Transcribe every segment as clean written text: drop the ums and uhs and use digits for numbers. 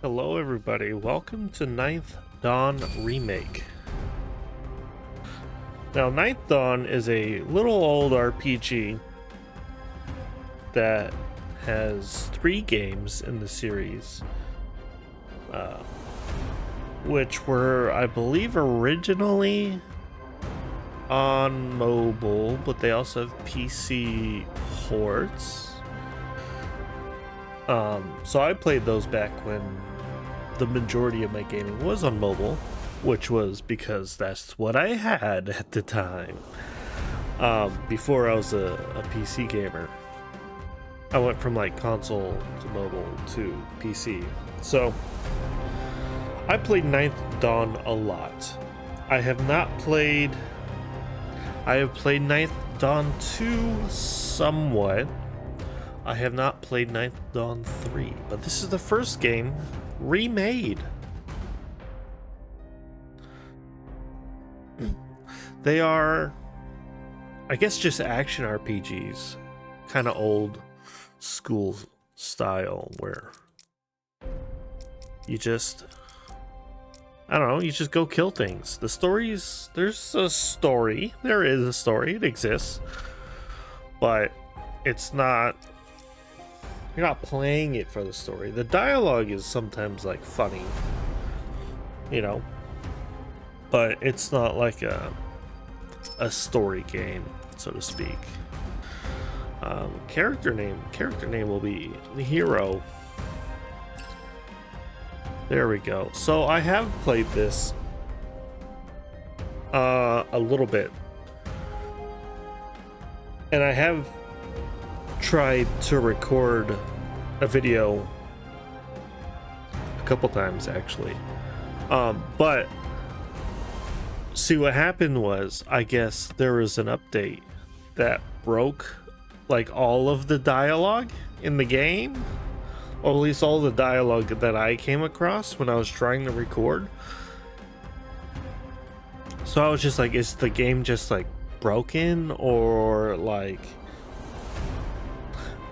Hello everybody, welcome to Ninth Dawn Remake. Now Ninth Dawn is a little old RPG that has 3 games in the series, which were, I believe, originally on mobile, but they also have PC ports. So I played those back when the majority of my gaming was on mobile, which was because that's what I had at the time. Before I was a PC gamer. I went from like console to mobile to PC. So I played Ninth Dawn a lot. I have played Ninth Dawn 2 somewhat. I have not played Ninth Dawn 3, but this is the first game remade. They are, I guess, just action RPGs, kind of old school style, where you just, I don't know, you just go kill things. The stories, there is a story, it exists, but it's not, you're not playing it for the story. The dialogue is sometimes like funny, you know, but it's not like a story game, so to speak. Character name will be the hero. There we go. So I have played this a little bit, and I have tried to record a video a couple times actually, but see, what happened was, I guess there was an update that broke like all of the dialogue in the game, or at least all the dialogue that I came across when I was trying to record. So I was just like, is the game just like broken, or like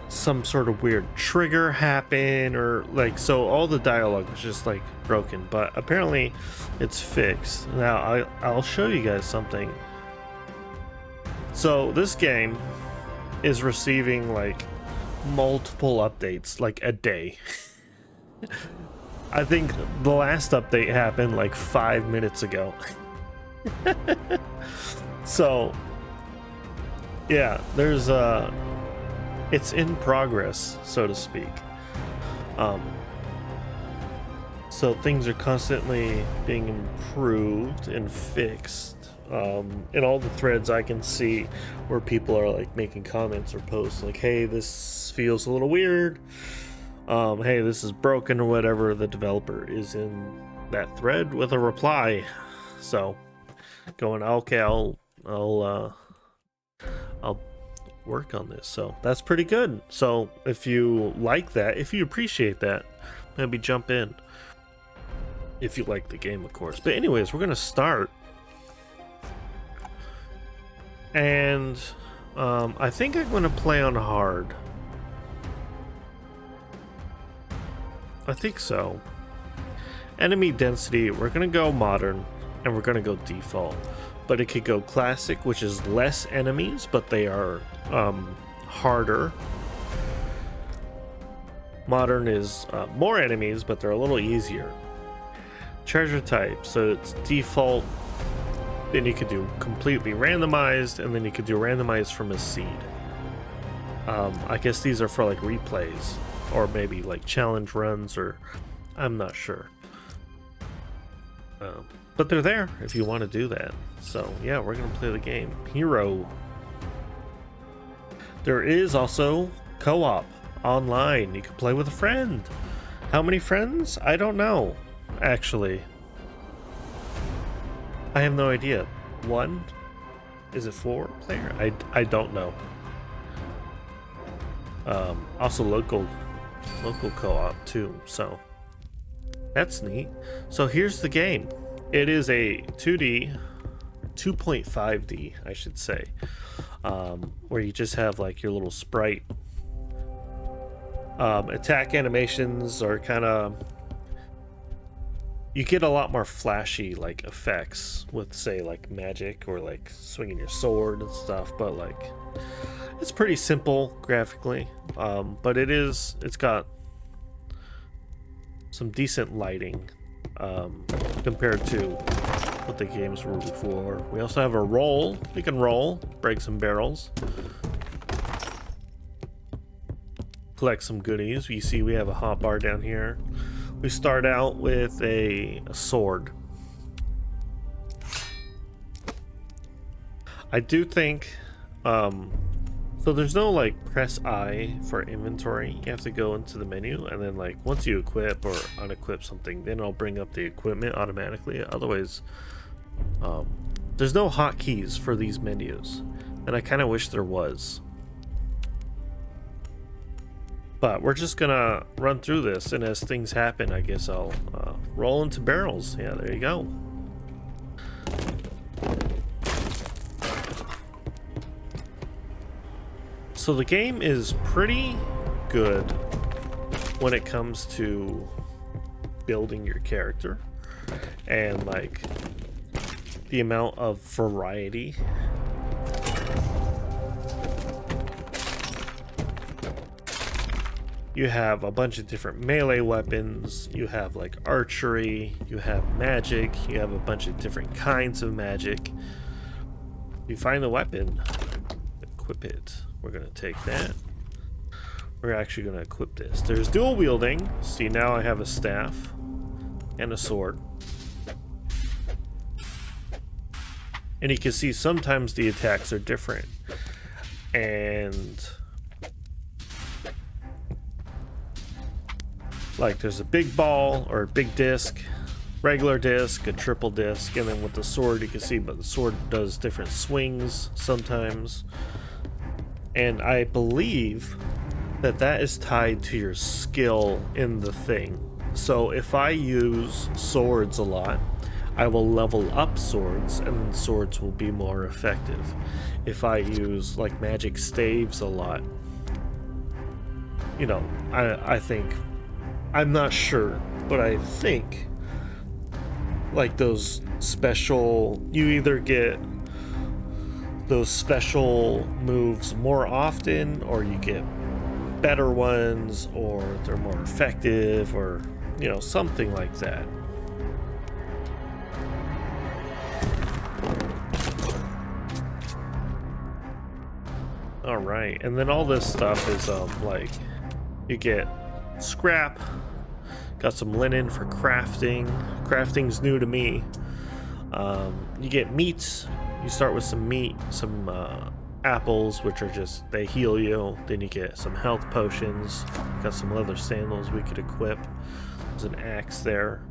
some sort of weird trigger happen, or like, so all the dialogue was just like broken, but apparently it's fixed. Now I'll show you guys something. So this game is receiving like multiple updates like a day. I think the last update happened like 5 minutes ago. So yeah, there's it's in progress, so to speak. So things are constantly being improved and fixed. In all the threads I can see where people are like making comments or posts like, hey, this feels a little weird. Hey, this is broken, or whatever. The developer is in that thread with a reply. So going, okay, I'll work on this. So that's pretty good. So if you like that, if you appreciate that, maybe jump in if you like the game, of course. But anyways, we're gonna start, and I think I'm gonna play on hard. I think so. Enemy density, we're gonna go modern, and we're gonna go default, but it could go classic, which is less enemies, but they are harder. Modern is more enemies, but they're a little easier. Treasure type, so it's default, then you could do completely randomized, and then you could do randomized from a seed. I guess these are for like replays, or maybe like challenge runs, or I'm not sure. But they're there if you want to do that. So yeah, we're gonna play the game. Hero. There is also co-op online. You can play with a friend. How many friends? I don't know, actually. I have no idea. 1? Is it 4 player? I don't know. Also local co-op too, so that's neat. So here's the game. It is a 2D, 2.5D, I should say, where you just have like your little sprite. Attack animations are kind of you get a lot more flashy like effects with, say, like magic or like swinging your sword and stuff, but like it's pretty simple graphically. But it's got some decent lighting compared to what the games were before. We also have a roll. We can roll, break some barrels, collect some goodies. You see we have a hot bar down here. We start out with a sword. I do think so there's no like press I for inventory. You have to go into the menu, and then like once you equip or unequip something, then it'll bring up the equipment automatically. Otherwise there's no hotkeys for these menus, and I kind of wish there was. But we're just gonna run through this, and as things happen, I guess I'll roll into barrels. Yeah, there you go. So the game is pretty good when it comes to building your character and like the amount of variety. You have a bunch of different melee weapons, you have like archery, you have magic, you have a bunch of different kinds of magic. You find the weapon, equip it. We're gonna take that. We're actually gonna equip this. There's dual wielding. See, now I have a staff and a sword. And you can see sometimes the attacks are different. And like there's a big ball or a big disc, regular disc, a triple disc, and then with the sword you can see, but the sword does different swings sometimes. And I believe that that is tied to your skill in the thing. So if I use swords a lot, I will level up swords, and then swords will be more effective. If I use like magic staves a lot, you know, I think, I'm not sure, but I think like those special, you either get those special moves more often, or you get better ones, or they're more effective, or you know, something like that. All right, and then all this stuff is like you get scrap, got some linen for crafting. Crafting's new to me. You get meats. You start with some meat, some apples, which are just, they heal you. Then you get some health potions. Got some leather sandals we could equip. There's an axe there.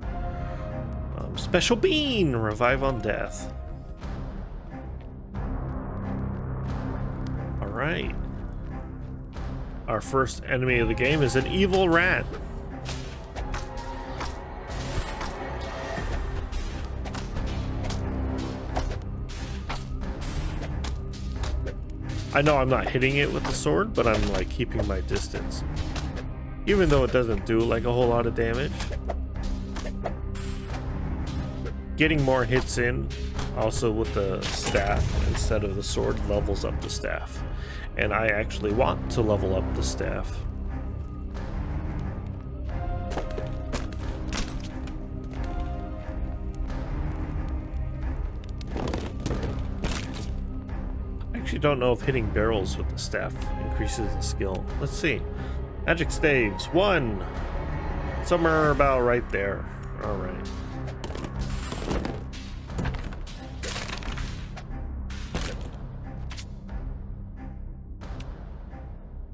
Special bean, revive on death. All right. Our first enemy of the game is an evil rat. I know I'm not hitting it with the sword, but I'm like keeping my distance. Even though it doesn't do like a whole lot of damage. Getting more hits in, also with the staff instead of the sword, levels up the staff. And I actually want to level up the staff. Don't know if hitting barrels with the staff increases the skill. Let's see. Magic staves 1, somewhere about right there. All right.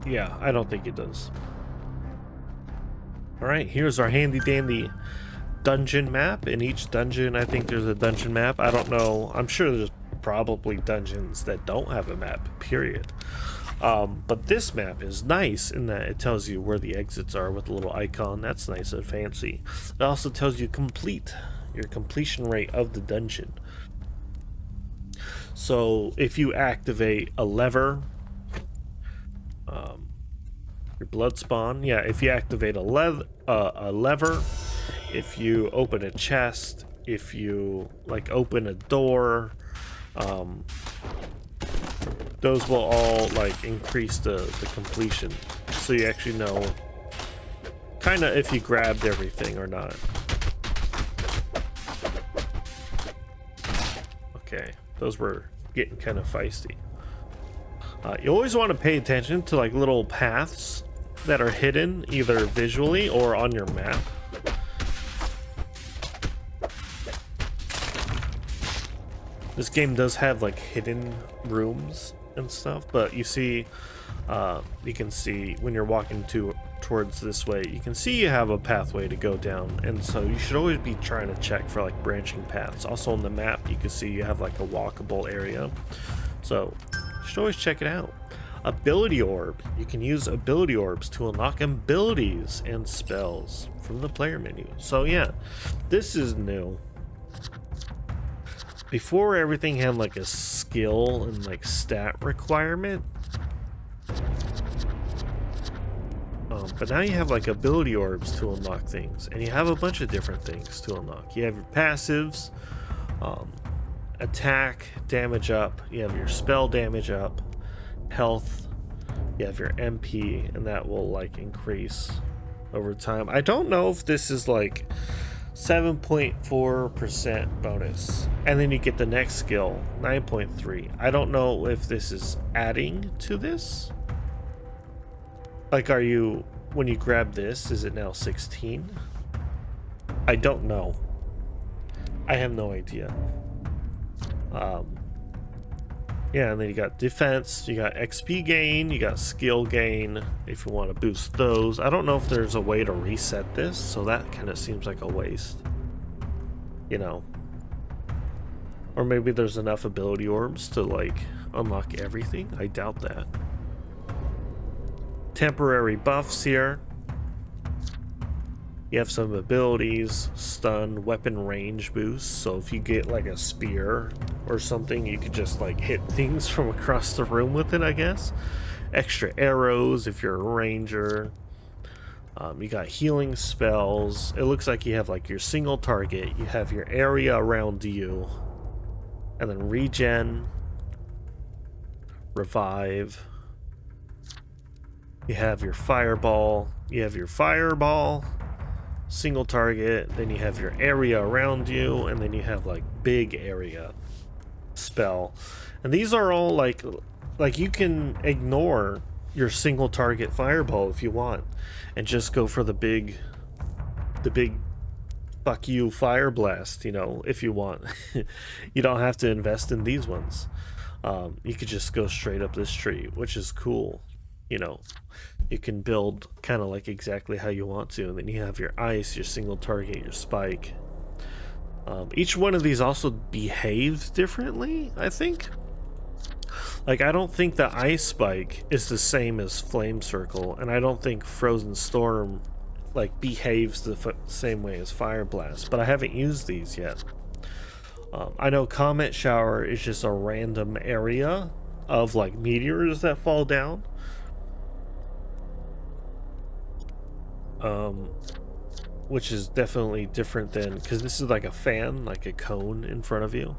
Yeah, I don't think it does. All right, here's our handy dandy dungeon map. In each dungeon, I think there's a dungeon map. I don't know. I'm sure there's probably dungeons that don't have a map, period. But this map is nice in that it tells you where the exits are with a little icon. That's nice and fancy. It also tells you your completion rate of the dungeon. So if you activate a lever, your blood spawn, yeah, if you activate a lever, if you open a chest, if you like open a door, those will all like increase the completion, so you actually know kind of if you grabbed everything or not. Okay, those were getting kind of feisty. You always want to pay attention to like little paths that are hidden either visually or on your map. This game does have like hidden rooms and stuff, but you see, you can see when you're walking towards this way, you can see you have a pathway to go down, and so you should always be trying to check for like branching paths. Also on the map, you can see you have like a walkable area, so you should always check it out. Ability orb. You can use ability orbs to unlock abilities and spells from the player menu. So yeah, this is new. Before, everything had like a skill and like stat requirement, but now you have like ability orbs to unlock things, and you have a bunch of different things to unlock. You have your passives, attack damage up, you have your spell damage up, health, you have your MP, and that will like increase over time. I don't know if this is like 7.4% bonus, and then you get the next skill 9.3. I don't know if this is adding to this. Like, are you, when you grab this, is it now 16? I don't know. I have no idea. Yeah, and then you got defense, you got XP gain, you got skill gain if you want to boost those. I don't know if there's a way to reset this, so that kind of seems like a waste, you know. Or maybe there's enough ability orbs to like unlock everything. I doubt that. Temporary buffs here. You have some abilities, stun, weapon range boost. So if you get like a spear or something, you could just like hit things from across the room with it, I guess. Extra arrows if you're a ranger. You got healing spells. It looks like you have like your single target. You have your area around you. And then regen. Revive. You have your fireball. You have your fireball. Single target, then you have your area around you, and then you have like big area spell. And these are all like you can ignore your single target fireball if you want and just go for the big fuck you fire blast, you know, if you want. You don't have to invest in these ones. You could just go straight up this tree, which is cool, you know. You can build kind of like exactly how you want to, and then you have your ice, your single target, your spike. Each one of these also behaves differently, I think. Like, I don't think the ice spike is the same as flame circle, and I don't think frozen storm like behaves the same way as fire blast, but I haven't used these yet. I know comet shower is just a random area of like meteors that fall down. Which is definitely different than, because this is like a fan, like a cone in front of you.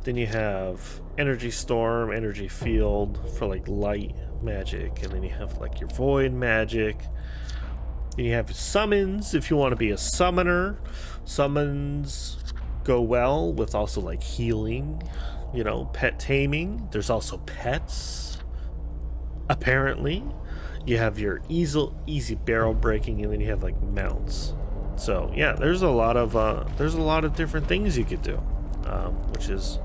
Then you have energy storm, energy field for like light magic, and then you have like your void magic. Then you have summons if you want to be a summoner. Summons go well with also like healing, you know, pet taming. There's also pets, apparently. You have your easy barrel breaking, and then you have like mounts. So yeah, there's a lot of different things you could do, which is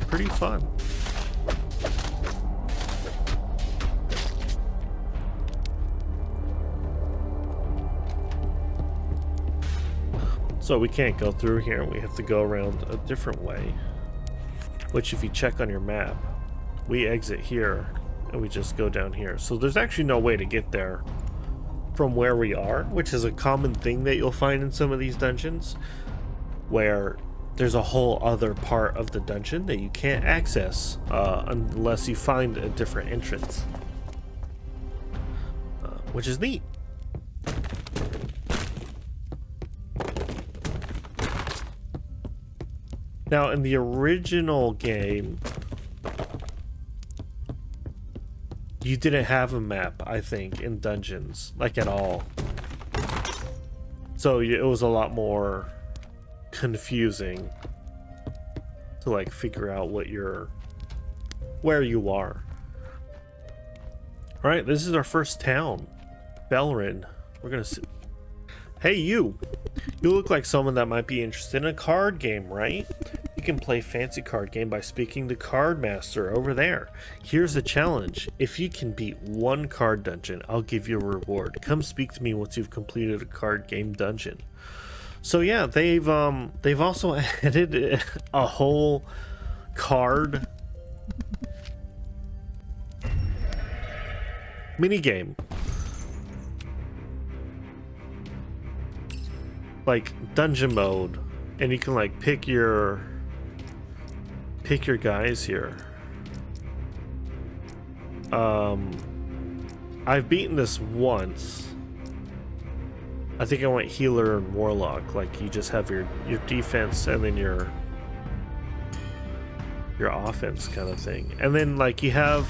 pretty fun. So we can't go through here, we have to go around a different way, which if you check on your map, we exit here and we just go down here. So there's actually no way to get there from where we are, which is a common thing that you'll find in some of these dungeons, where there's a whole other part of the dungeon that you can't access unless you find a different entrance, which is neat. Now, in the original game, you didn't have a map, I think, in dungeons, like at all. So it was a lot more confusing to like figure out where you are. All right, this is our first town, Belrin. We're gonna see. Hey, you look like someone that might be interested in a card game, right? You can play fancy card game by speaking to Card Master over there. Here's the challenge. If you can beat one card dungeon, I'll give you a reward. Come speak to me once you've completed a card game dungeon. So yeah, they've also added a whole card mini game. Like dungeon mode, and you can like pick your guys here. I've beaten this once. I think I went healer and warlock. Like you just have your defense and then your offense kind of thing. And then like you have,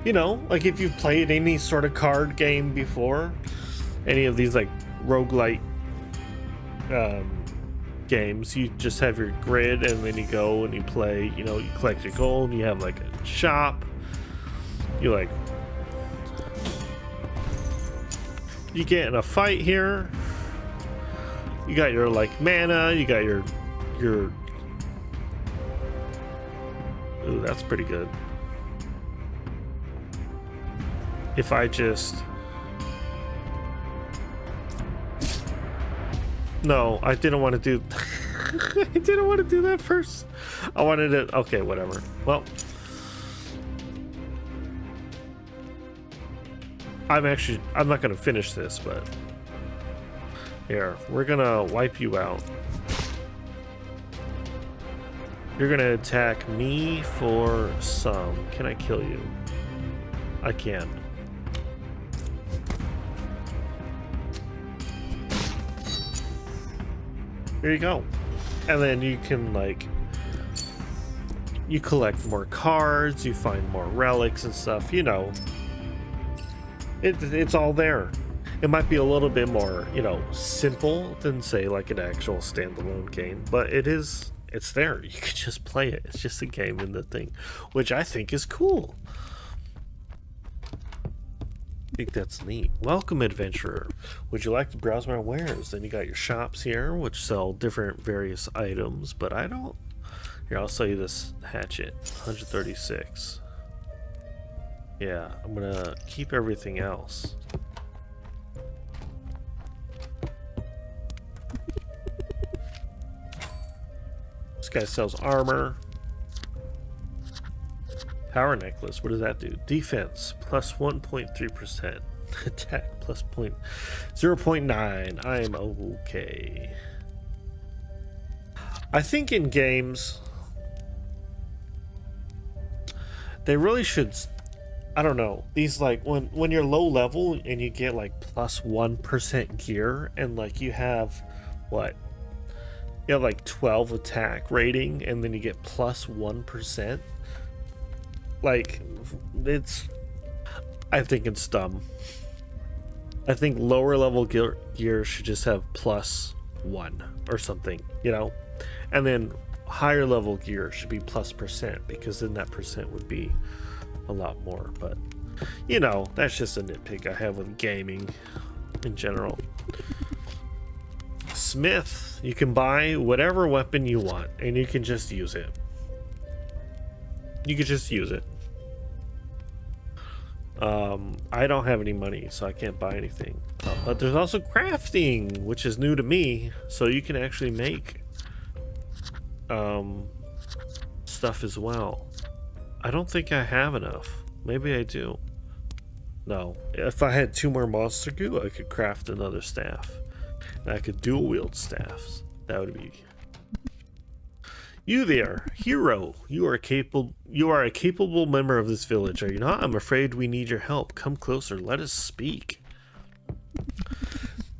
you know, like if you've played any sort of card game before, any of these like roguelite games, you just have your grid and then you go and you play, you know, you collect your gold, you have like a shop, you like, you get in a fight here, you got your like mana, you got your ooh, that's pretty good. If I just no, I didn't want to do I didn't want to do that first. I wanted to, okay, whatever. Well, I'm not gonna finish this, but here, we're gonna wipe you out. You're gonna attack me for some. Can I kill you? I can. Here you go. And then you can like, you collect more cards, you find more relics and stuff, you know. It's all there. It might be a little bit more, you know, simple than say like an actual standalone game, but it's there. You can just play it. It's just a game in the thing, which I think is cool. I think that's neat. Welcome, adventurer. Would you like to browse my wares? Then you got your shops here, which sell different various items, but I don't. Here, I'll sell you this hatchet, 136. Yeah, I'm gonna keep everything else. This guy sells armor. Power necklace, what does that do? Defense plus 1.3%. Attack plus 0.9. I am okay. I think in games they really should, I don't know, these like when you're low level and you get like plus 1% gear and like you have what? You have like 12 attack rating and then you get plus 1%. Like, I think it's dumb. I think lower level gear should just have plus 1 or something, you know? And then higher level gear should be plus %, because then that percent would be a lot more. But, you know, that's just a nitpick I have with gaming in general. Smith, you can buy whatever weapon you want, and you can just use it. You could just use it. I don't have any money, so I can't buy anything. But there's also crafting, which is new to me. So you can actually make stuff as well. I don't think I have enough. Maybe I do. No. If I had 2 more monster goo, I could craft another staff. And I could dual wield staffs. That would be... You there, hero. You are a capable member of this village, are you not? I'm afraid we need your help. Come closer, let us speak.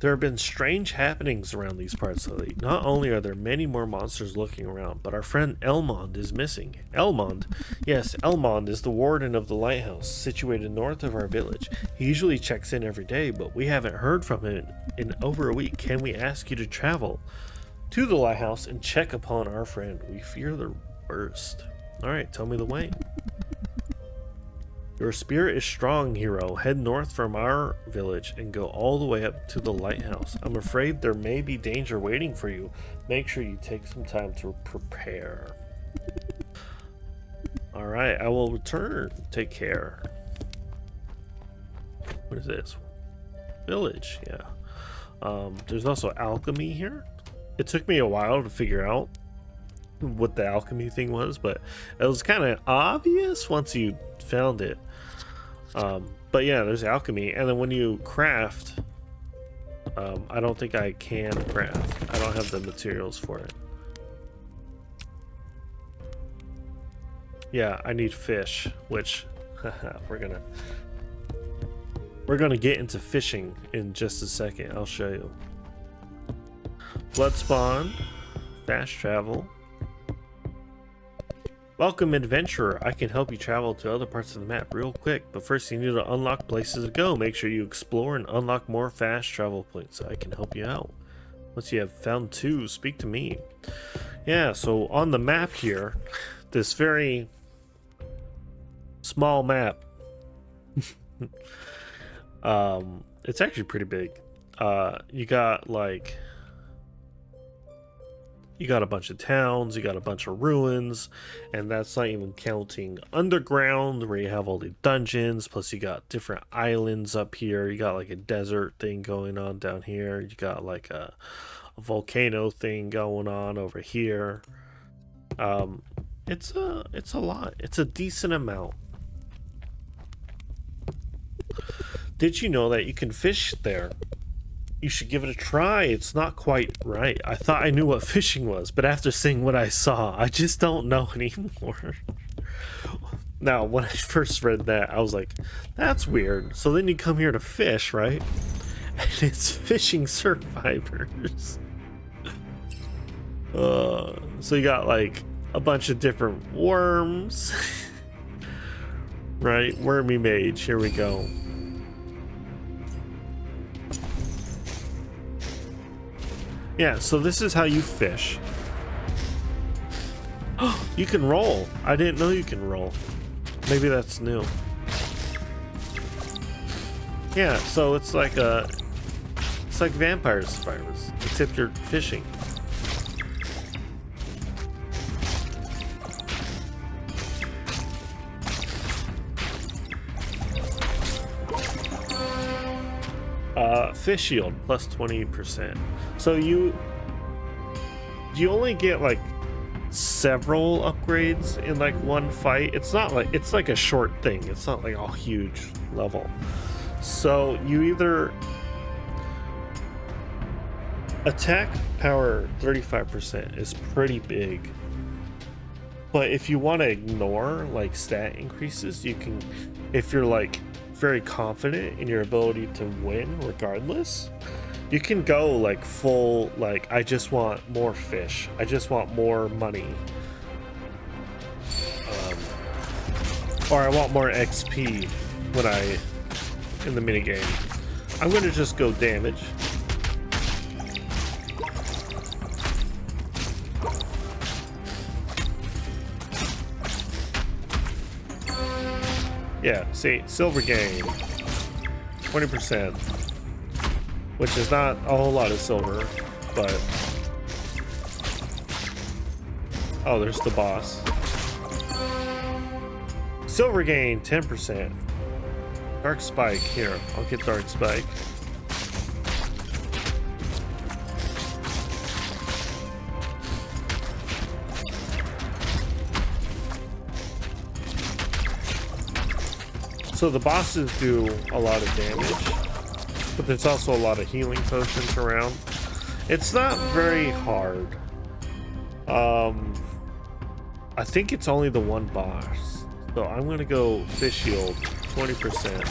There have been strange happenings around these parts lately. Not only are there many more monsters looking around, but our friend Elmond is missing. Elmond? Yes, Elmond is the warden of the lighthouse, situated north of our village. He usually checks in every day, but we haven't heard from him in over a week. Can we ask you to travel to the lighthouse and check upon our friend? We fear the worst. Alright, tell me the way. Your spirit is strong, hero. Head north from our village and go all the way up to the lighthouse. I'm afraid there may be danger waiting for you. Make sure you take some time to prepare. Alright, I will return. Take care. What is this? Village, yeah. There's also alchemy here. It took me a while to figure out what the alchemy thing was, but it was kind of obvious once you found it. But yeah, there's alchemy, and then when you craft, I don't think I can craft. I don't have the materials for it. Yeah, I need fish, which we're gonna get into fishing in just a second. I'll show you. Flood spawn, fast travel. Welcome, adventurer. I can help you travel to other parts of the map real quick, but first you need to unlock places to go. Make sure you explore and unlock more fast travel points so I can help you out. Once you have found 2, speak to me. Yeah, so on the map here, this very small map, it's actually pretty big. You got like... You got a bunch of towns, you got a bunch of ruins, and that's not even counting underground where you have all the dungeons, plus you got different islands up here. You got like a desert thing going on down here. You got like a volcano thing going on over here. It's a lot. It's a decent amount. Did you know that you can fish there? You should give it a try. It's not quite right. I thought I knew what fishing was, but after seeing what I saw, I just don't know anymore. Now, when I first read that, I was like, that's weird. So then you come here to fish, right? And it's fishing survivors. So you got like a bunch of different worms. Right? Wormy mage. Here we go. Yeah, so this is how you fish. Oh, you can roll. I didn't know you can roll. Maybe that's new. Yeah, so it's like Vampire Survivors, except you're fishing. Fish shield plus 20%. So you only get like several upgrades in like one fight. It's not like, it's like a short thing. It's not like a huge level. So you either attack power 35% is pretty big. But if you want to ignore like stat increases, you can, if you're like very confident in your ability to win regardless, you can go like full, like, I just want more fish, I just want more money, or I want more XP when I in the minigame. I'm gonna just go damage. Yeah, see, silver gain, 20%, which is not a whole lot of silver, but... Oh, there's the boss. Silver gain, 10%. Dark Spike, here, I'll get Dark Spike. So the bosses do a lot of damage, but there's also a lot of healing potions around. It's not very hard. I think it's only the one boss. So I'm gonna go fish shield, 20%.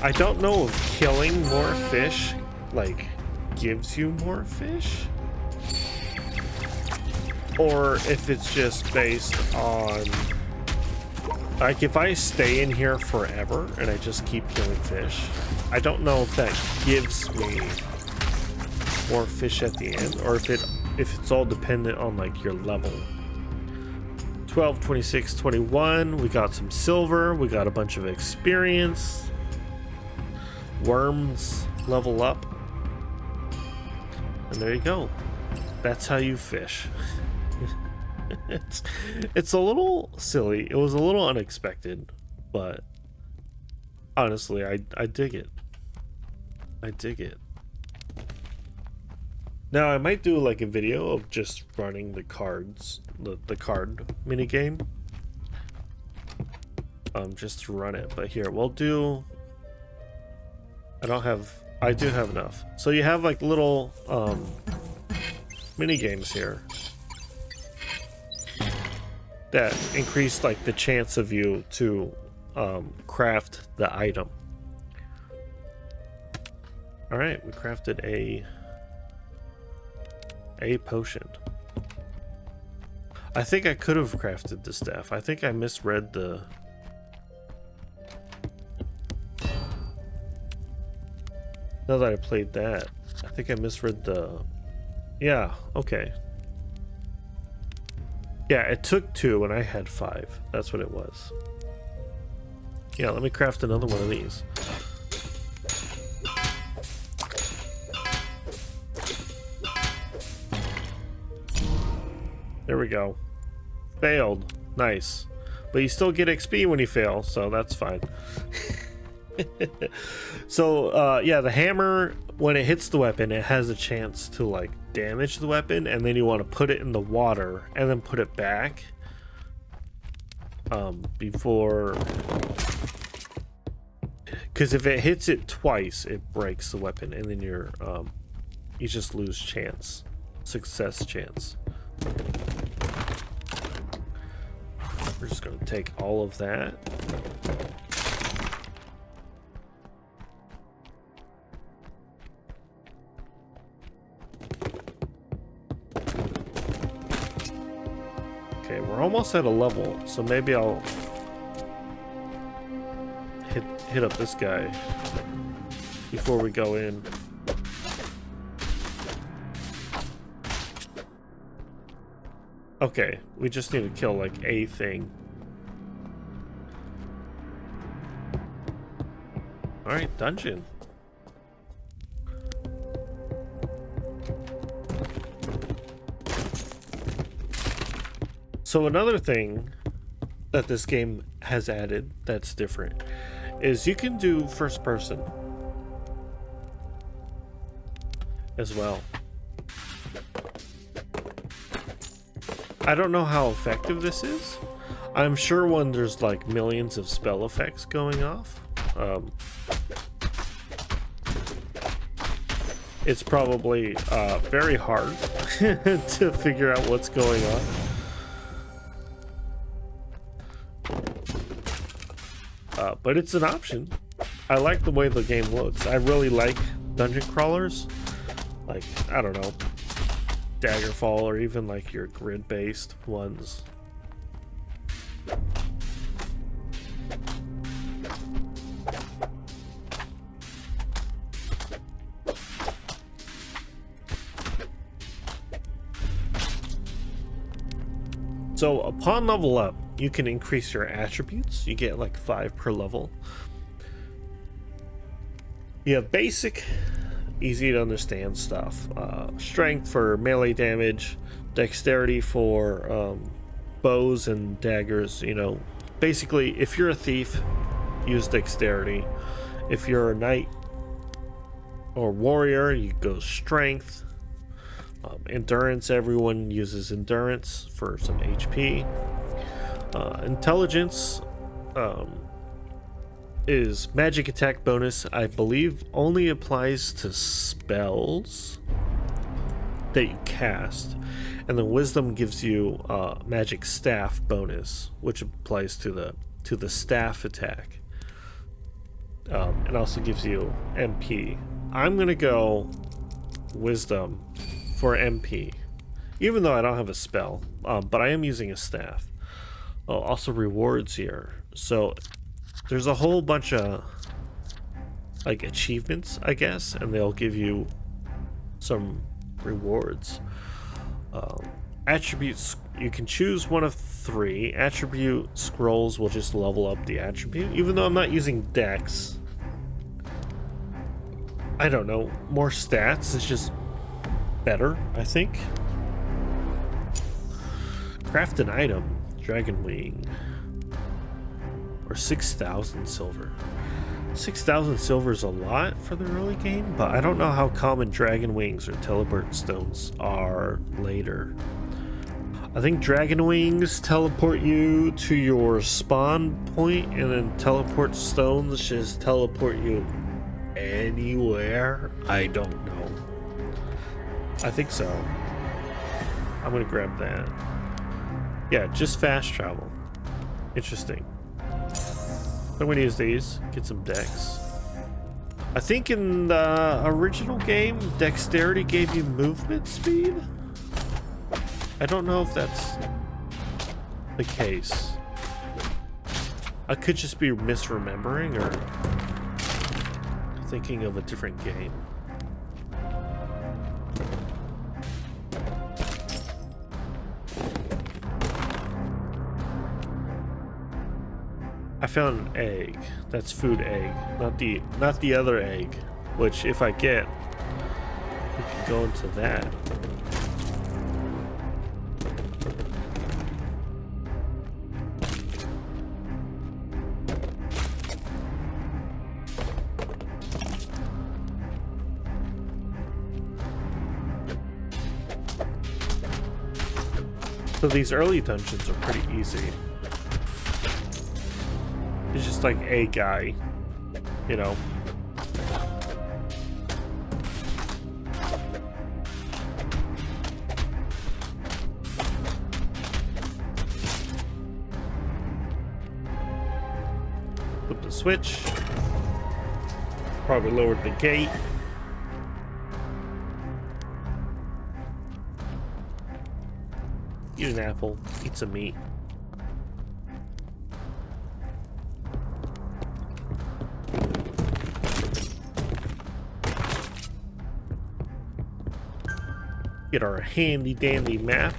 I don't know if killing more fish like gives you more fish, or if it's just based on, like, if I stay in here forever and I just keep killing fish, I don't know if that gives me more fish at the end, or if it's all dependent on like your level. 12, 26, 21, we got some silver, we got a bunch of experience. Worms level up, and there you go. That's how you fish. It's a little silly. It was a little unexpected, but honestly, I dig it. I dig it. Now I might do like a video of just running the cards, the card mini game, just to run it. But here we'll do. I do have enough. So you have like little mini games here that increase like the chance of you to craft the item. All right, we crafted a potion. I think I could have crafted the staff. I think I misread the. Now that I played that, I think I misread the. Yeah, okay. Yeah, it took 2 and I had 5. That's what it was. Yeah, let me craft another one of these. There we go. Failed. Nice. But you still get XP when you fail, so that's fine. So yeah, the hammer, when it hits the weapon, it has a chance to like damage the weapon, and then you want to put it in the water and then put it back before, because if it hits it twice it breaks the weapon, and then you just lose success chance. We're just gonna take all of that. Okay, we're almost at a level, so maybe I'll hit up this guy before we go in. Okay, we just need to kill like a thing. All right, dungeon. So another thing that this game has added that's different is you can do first person as well. I don't know how effective this is. I'm sure when there's like millions of spell effects going off, it's probably very hard to figure out what's going on. But it's an option. I like the way the game looks. I really like dungeon crawlers. Like, I don't know, Daggerfall, or even like your grid-based ones. So upon level up, you can increase your attributes. You get like 5 per level. You have basic, easy to understand stuff. Strength for melee damage, dexterity for bows and daggers. You know, basically, if you're a thief, use dexterity. If you're a knight or warrior, you go strength. Endurance, everyone uses endurance for some HP. Intelligence is magic attack bonus. I believe only applies to spells that you cast, and then wisdom gives you magic staff bonus, which applies to the staff attack. It also gives you MP. I'm gonna go Wisdom for MP, even though I don't have a spell, but I am using a staff. Oh, also rewards here. So there's a whole bunch of like achievements, I guess, and they'll give you some rewards. Attributes, you can choose one of 3. Attribute scrolls will just level up the attribute, even though I'm not using dex. I don't know, more stats is just better, I think. Craft an item, dragon wing, or 6,000 silver. 6,000 silver is a lot for the early game, but I don't know how common dragon wings or teleport stones are later. I think dragon wings teleport you to your spawn point, and then teleport stones just teleport you anywhere. I don't know. I think so. I'm gonna grab that. Yeah, just fast travel. Interesting. I'm gonna use these, get some dex. I think in the original game, dexterity gave you movement speed. I don't know if that's the case. I could just be misremembering or thinking of a different game. I found an egg. That's food egg, not the other egg, which if I get, we can go into that. So these early dungeons are pretty easy. It's just like a guy, you know. Flip the switch. Probably lowered the gate. Eat an apple, eat some meat. Get our handy dandy map.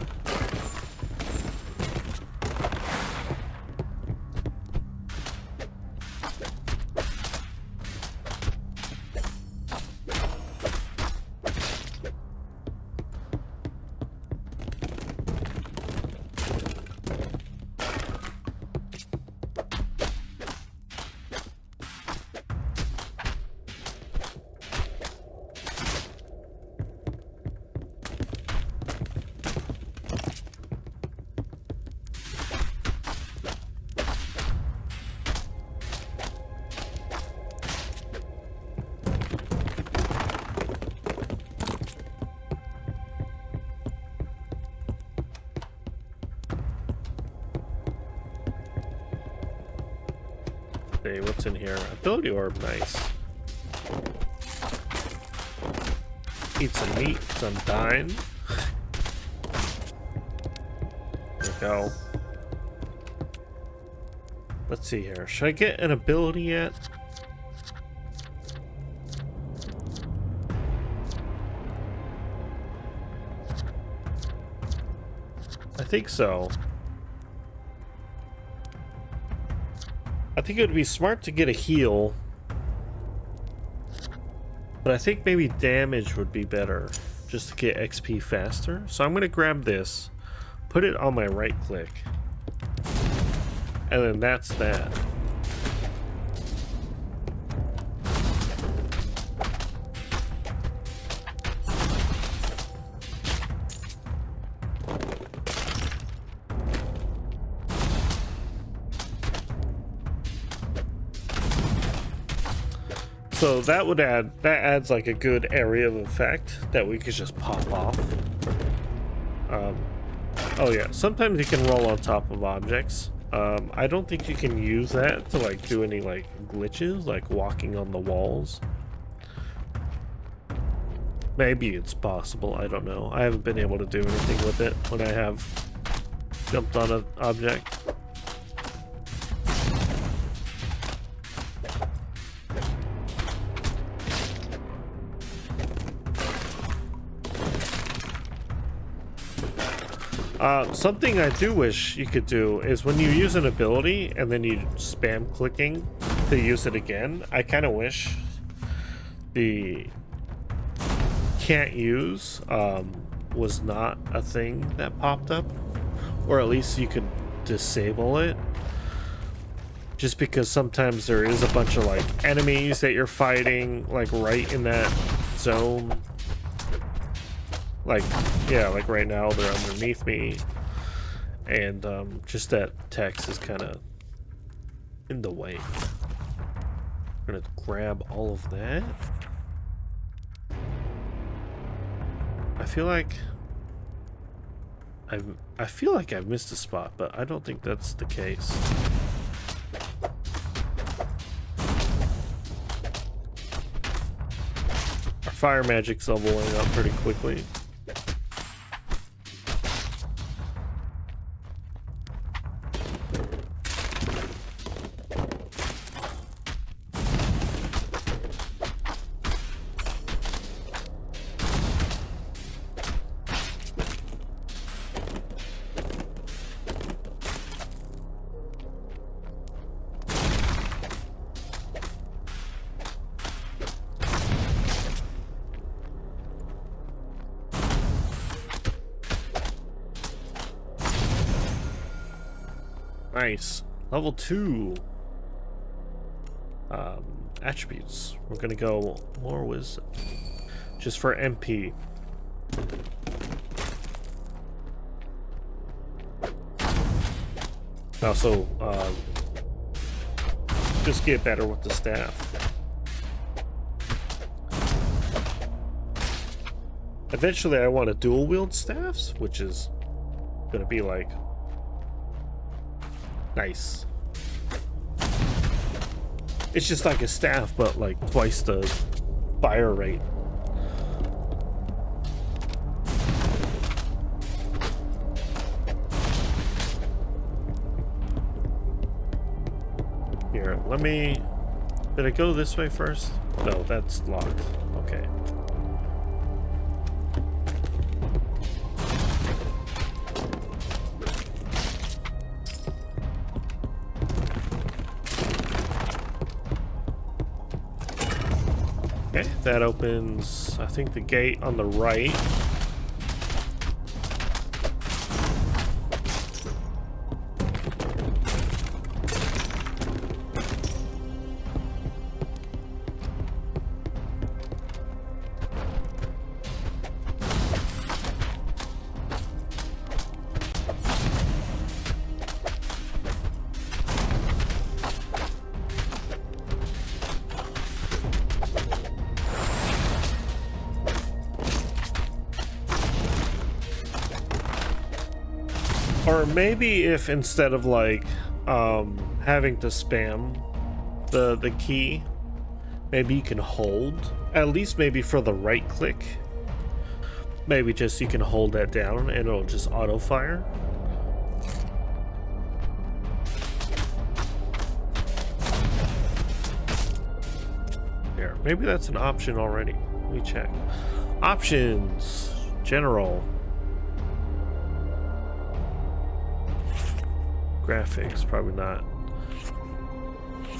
Hey, what's in here? Ability orb, nice. Eat some meat, because I'm dying. There we go. Let's see here. Should I get an ability yet? I think so. I think it would be smart to get a heal, but I think maybe damage would be better just to get XP faster. So I'm gonna grab this, put it on my right click, and then that's that. So that would adds like a good area of effect that we could just pop off. Oh yeah, sometimes you can roll on top of objects. I don't think you can use that to like do any like glitches, like walking on the walls. Maybe it's possible, I don't know. I haven't been able to do anything with it when I have jumped on an object. Something I do wish you could do is when you use an ability and then you spam clicking to use it again, I kind of wish the can't use was not a thing that popped up, or at least you could disable it, just because sometimes there is a bunch of like enemies that you're fighting like right in that zone. Like, yeah, like right now they're underneath me, and just that text is kind of in the way. I'm gonna grab all of that. I feel like I've missed a spot, but I don't think that's the case. Our fire magic's leveling up pretty quickly. Nice. Level 2. Attributes. We're gonna go more wisdom. Just for MP. Also, just get better with the staff. Eventually I want to dual wield staffs, which is gonna be like nice. It's just like a staff, but like twice the fire rate. Here, let me... Did I go this way first? No, that's locked. Okay. Okay, that opens, I think, the gate on the right. Or maybe if instead of like having to spam the key, maybe you can hold, at least maybe for the right click, maybe just you can hold that down and it'll just auto fire. There, maybe that's an option already. Let me check. Options, general. Graphics, probably not.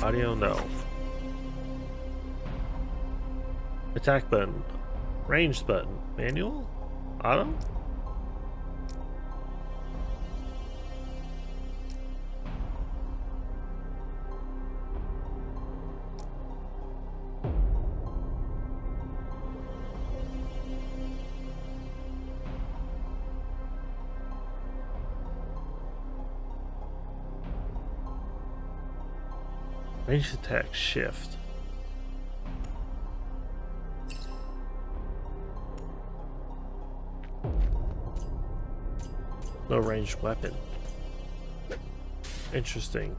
Audio, no. Attack button. Ranged button. Manual? Auto? Range attack shift. No ranged weapon. Interesting.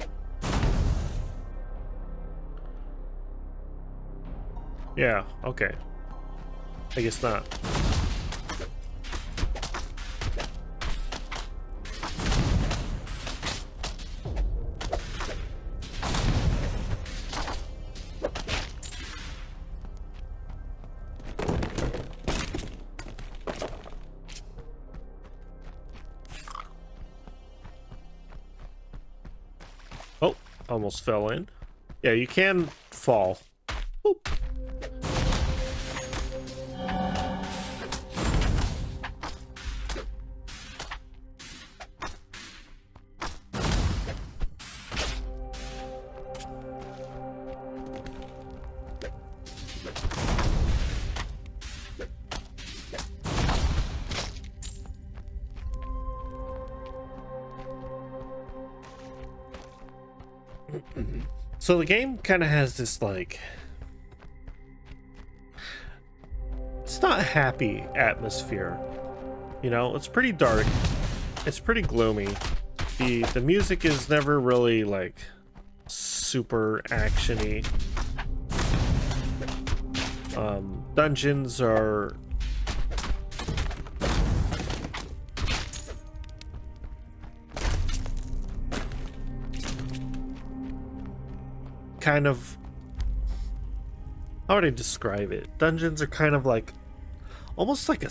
Yeah, okay. I guess not. Oh, almost fell in. Yeah, you can fall. Boop. So the game kind of has this, like, it's not a happy atmosphere, you know. It's pretty dark, it's pretty gloomy. The music is never really like super actiony. Dungeons are kind of, how would I describe it? Dungeons are kind of like, almost like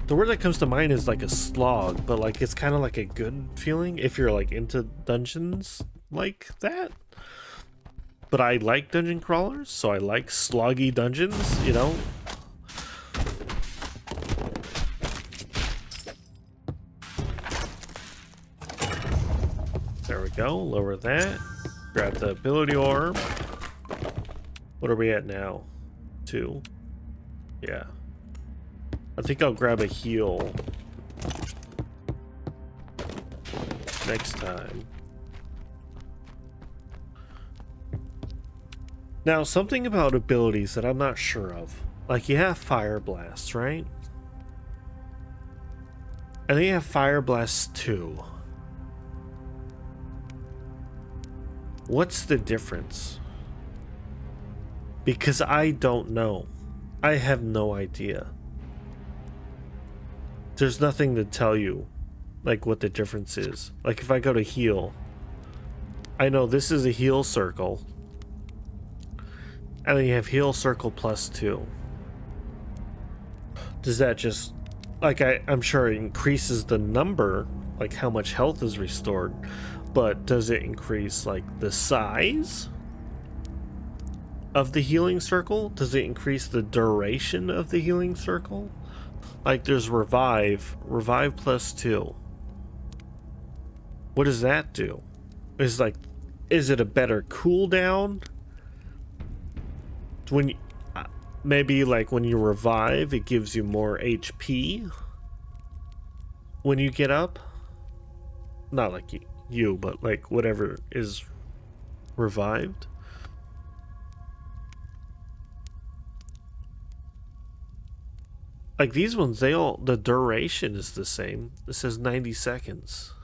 the word that comes to mind is like a slog, but like it's kind of like a good feeling if you're like into dungeons like that. But I like dungeon crawlers, so I like sloggy dungeons, you know. There we go, lower that. Grab the ability orb. What are we at now? 2. Yeah. I think I'll grab a heal next time. Now, something about abilities that I'm not sure of. Like, you have Fire Blast, right? And then you have Fire Blast 2. What's the difference? Because I don't know. I have no idea. There's nothing to tell you, like, what the difference is. Like, if I go to heal, I know this is a heal circle. And then you have heal circle plus 2. Does that just, like, I'm sure it increases the number, like how much health is restored, but does it increase like the size of the healing circle? Does it increase the duration of the healing circle? Like, there's revive plus 2. What does that do? Is it a better cooldown? When you, maybe like when you revive, it gives you more HP when you get up. Not like you, but like whatever is revived. Like these ones, the duration is the same. It says 90 seconds.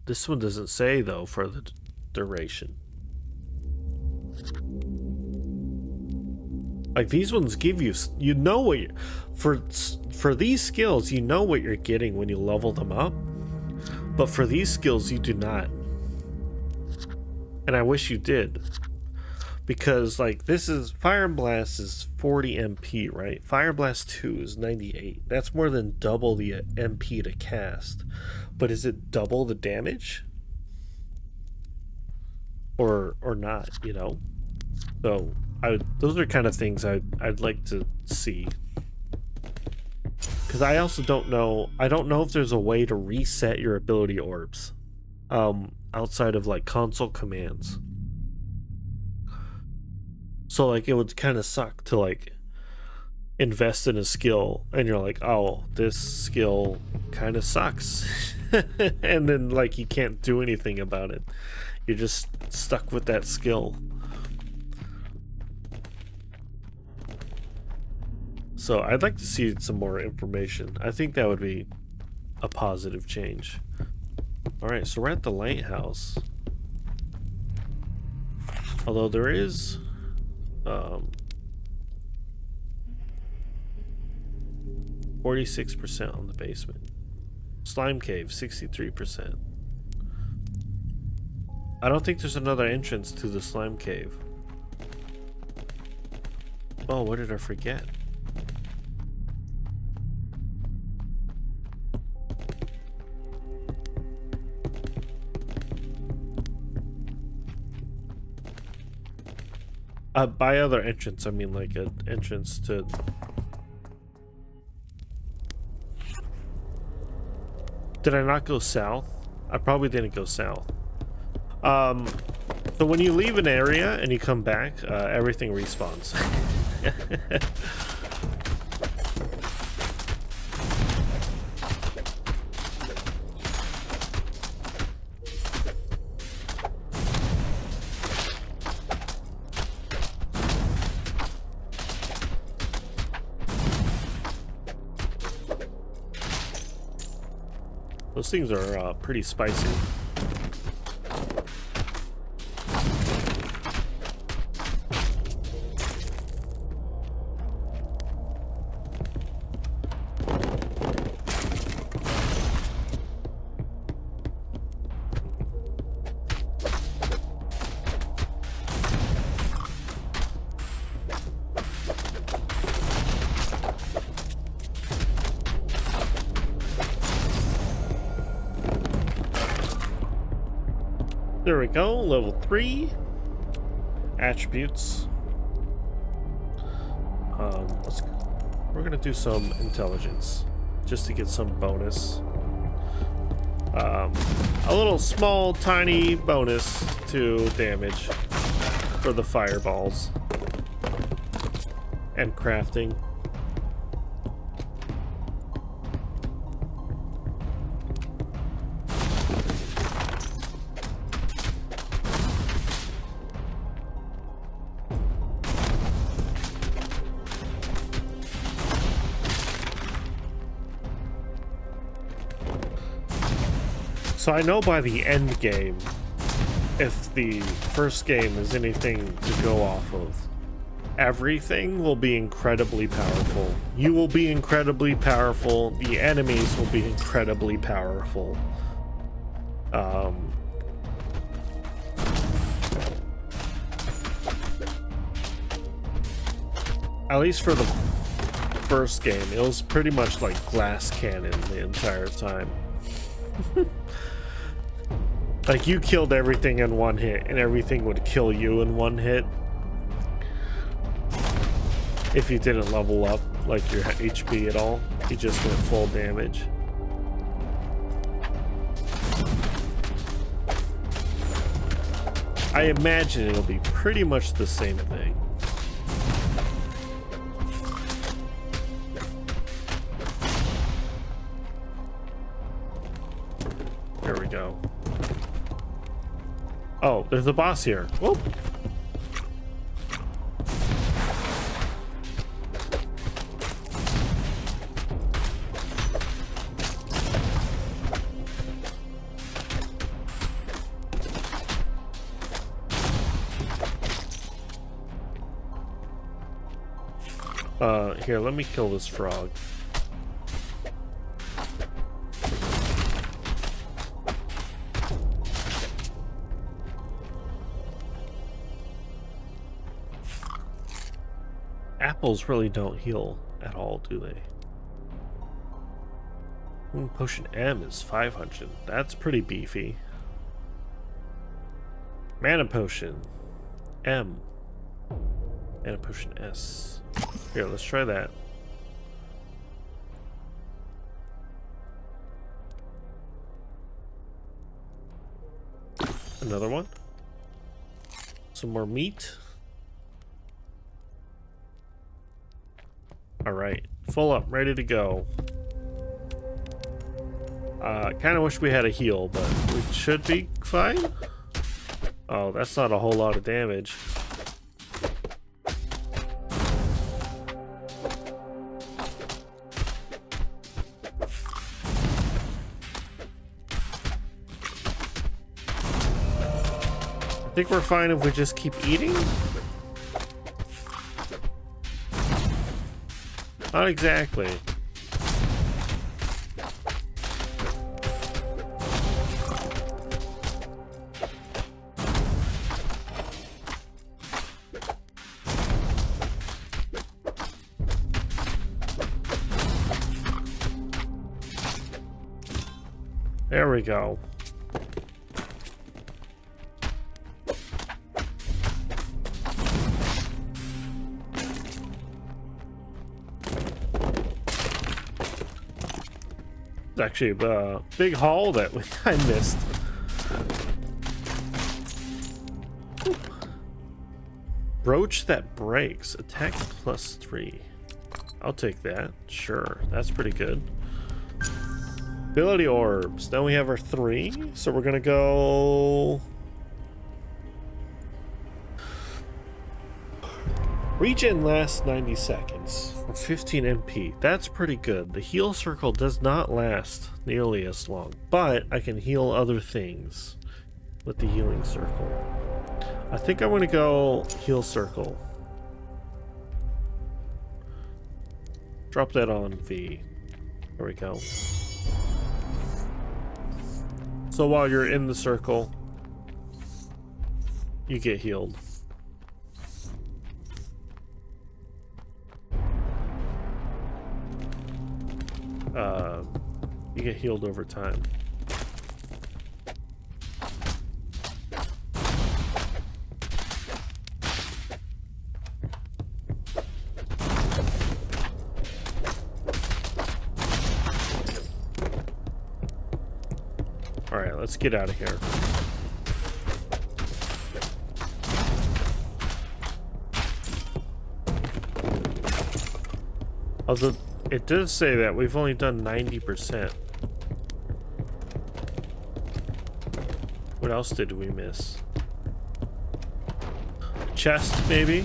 This one doesn't say though for the duration. Like these ones give you, you know what you, for these skills, you know what you're getting when you level them up. But for these skills, you do not. And I wish you did. Because like this is, Fire Blast is 40 MP, right? Fire Blast 2 is 98. That's more than double the MP to cast. But is it double the damage? Or not, you know? So those are kind of things I'd like to see. Because I also don't know, I don't know if there's a way to reset your ability orbs outside of like console commands. So like it would kind of suck to like invest in a skill and you're like, oh, this skill kind of sucks. And then like you can't do anything about it. You're just stuck with that skill. So I'd like to see some more information. I think that would be a positive change. Alright, so we're at the lighthouse. Although there is 46% on the basement. Slime cave, 63%. I don't think there's another entrance to the slime cave. Oh, what did I forget? By other entrance, I mean like an entrance to... Did I not go south? I probably didn't go south. So when you leave an area and you come back, everything respawns. Those things are pretty spicy. There we go, level 3. Attributes. We're gonna do some intelligence, just to get some bonus. A little small, tiny bonus to damage for the fireballs. And crafting. So I know by the end game, if the first game is anything to go off of, everything will be incredibly powerful. You will be incredibly powerful. The enemies will be incredibly powerful. At least for the first game, it was pretty much like glass cannon the entire time. Like, you killed everything in one hit, and everything would kill you in one hit. If you didn't level up, like, your HP at all. You just went full damage. I imagine it'll be pretty much the same thing. There we go. Oh, there's a boss here. Whoop. Here, let me kill this frog. Apples really don't heal at all, do they? Potion M is 500. That's pretty beefy. Mana potion M. Mana potion S. Here, let's try that. Another one. Some more meat. Alright, full up, ready to go. Kind of wish we had a heal, but we should be fine. Oh, that's not a whole lot of damage. Think we're fine if we just keep eating? Not exactly. There we go. It's actually a big haul that I missed. Brooch that breaks. Attack +3. I'll take that. Sure. That's pretty good. Ability orbs. Then we have our 3. So we're gonna go regen lasts 90 seconds for 15 MP. That's pretty good. The heal circle does not last nearly as long, but I can heal other things with the healing circle. I think I'm gonna go heal circle. Drop that on V. There we go. So while you're in the circle, you get healed. You get healed over time. All right, let's get out of here. Although it does say that we've only done 90%. What else did we miss? Chest, maybe?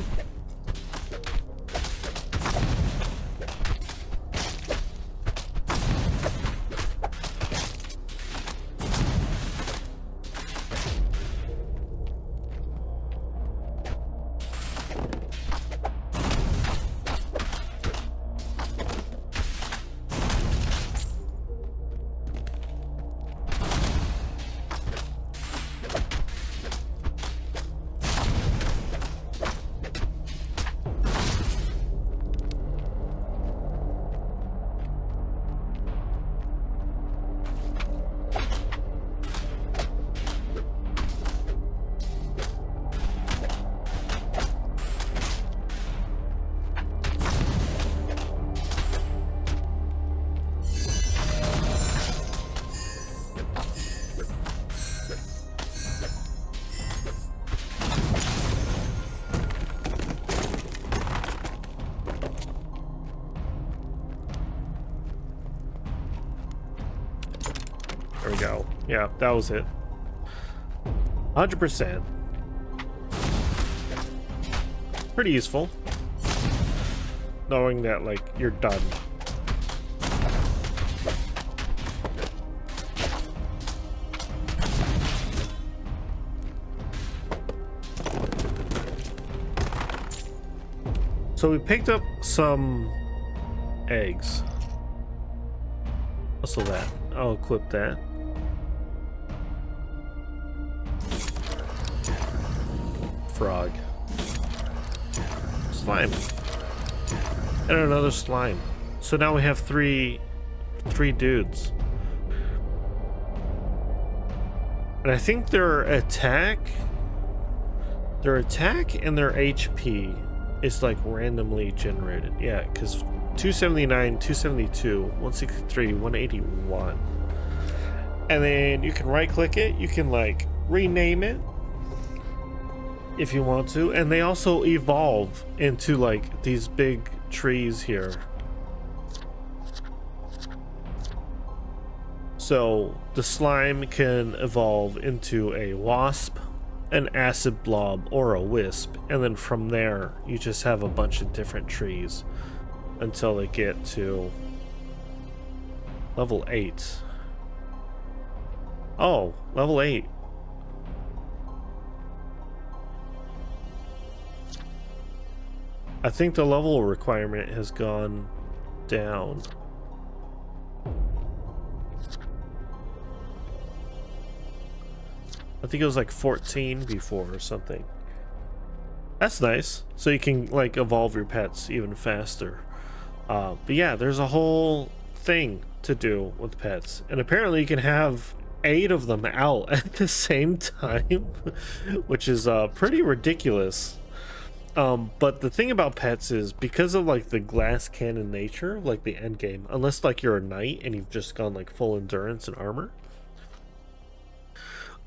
There we go. Yeah, that was it. 100%. Pretty useful. Knowing that, like, you're done. So we picked up some eggs. Also that. I'll equip that. Frog. Slime. And another slime. So now we have three dudes. And I think their attack and their HP is like randomly generated. Yeah, because 279, 272, 163, 181. And then you can right click it, you can like rename it if you want to, and they also evolve into like these big trees here. So the slime can evolve into a wasp, an acid blob, or a wisp, and then from there you just have a bunch of different trees until they get to level 8. Oh, level 8. I think the level requirement has gone down. I think it was like 14 before or something. That's nice. So you can like evolve your pets even faster. But yeah, there's a whole thing to do with pets. And apparently you can have 8 of them out at the same time, which is pretty ridiculous. But the thing about pets is because of like the glass cannon nature of like the end game, unless like you're a knight and you've just gone like full endurance and armor,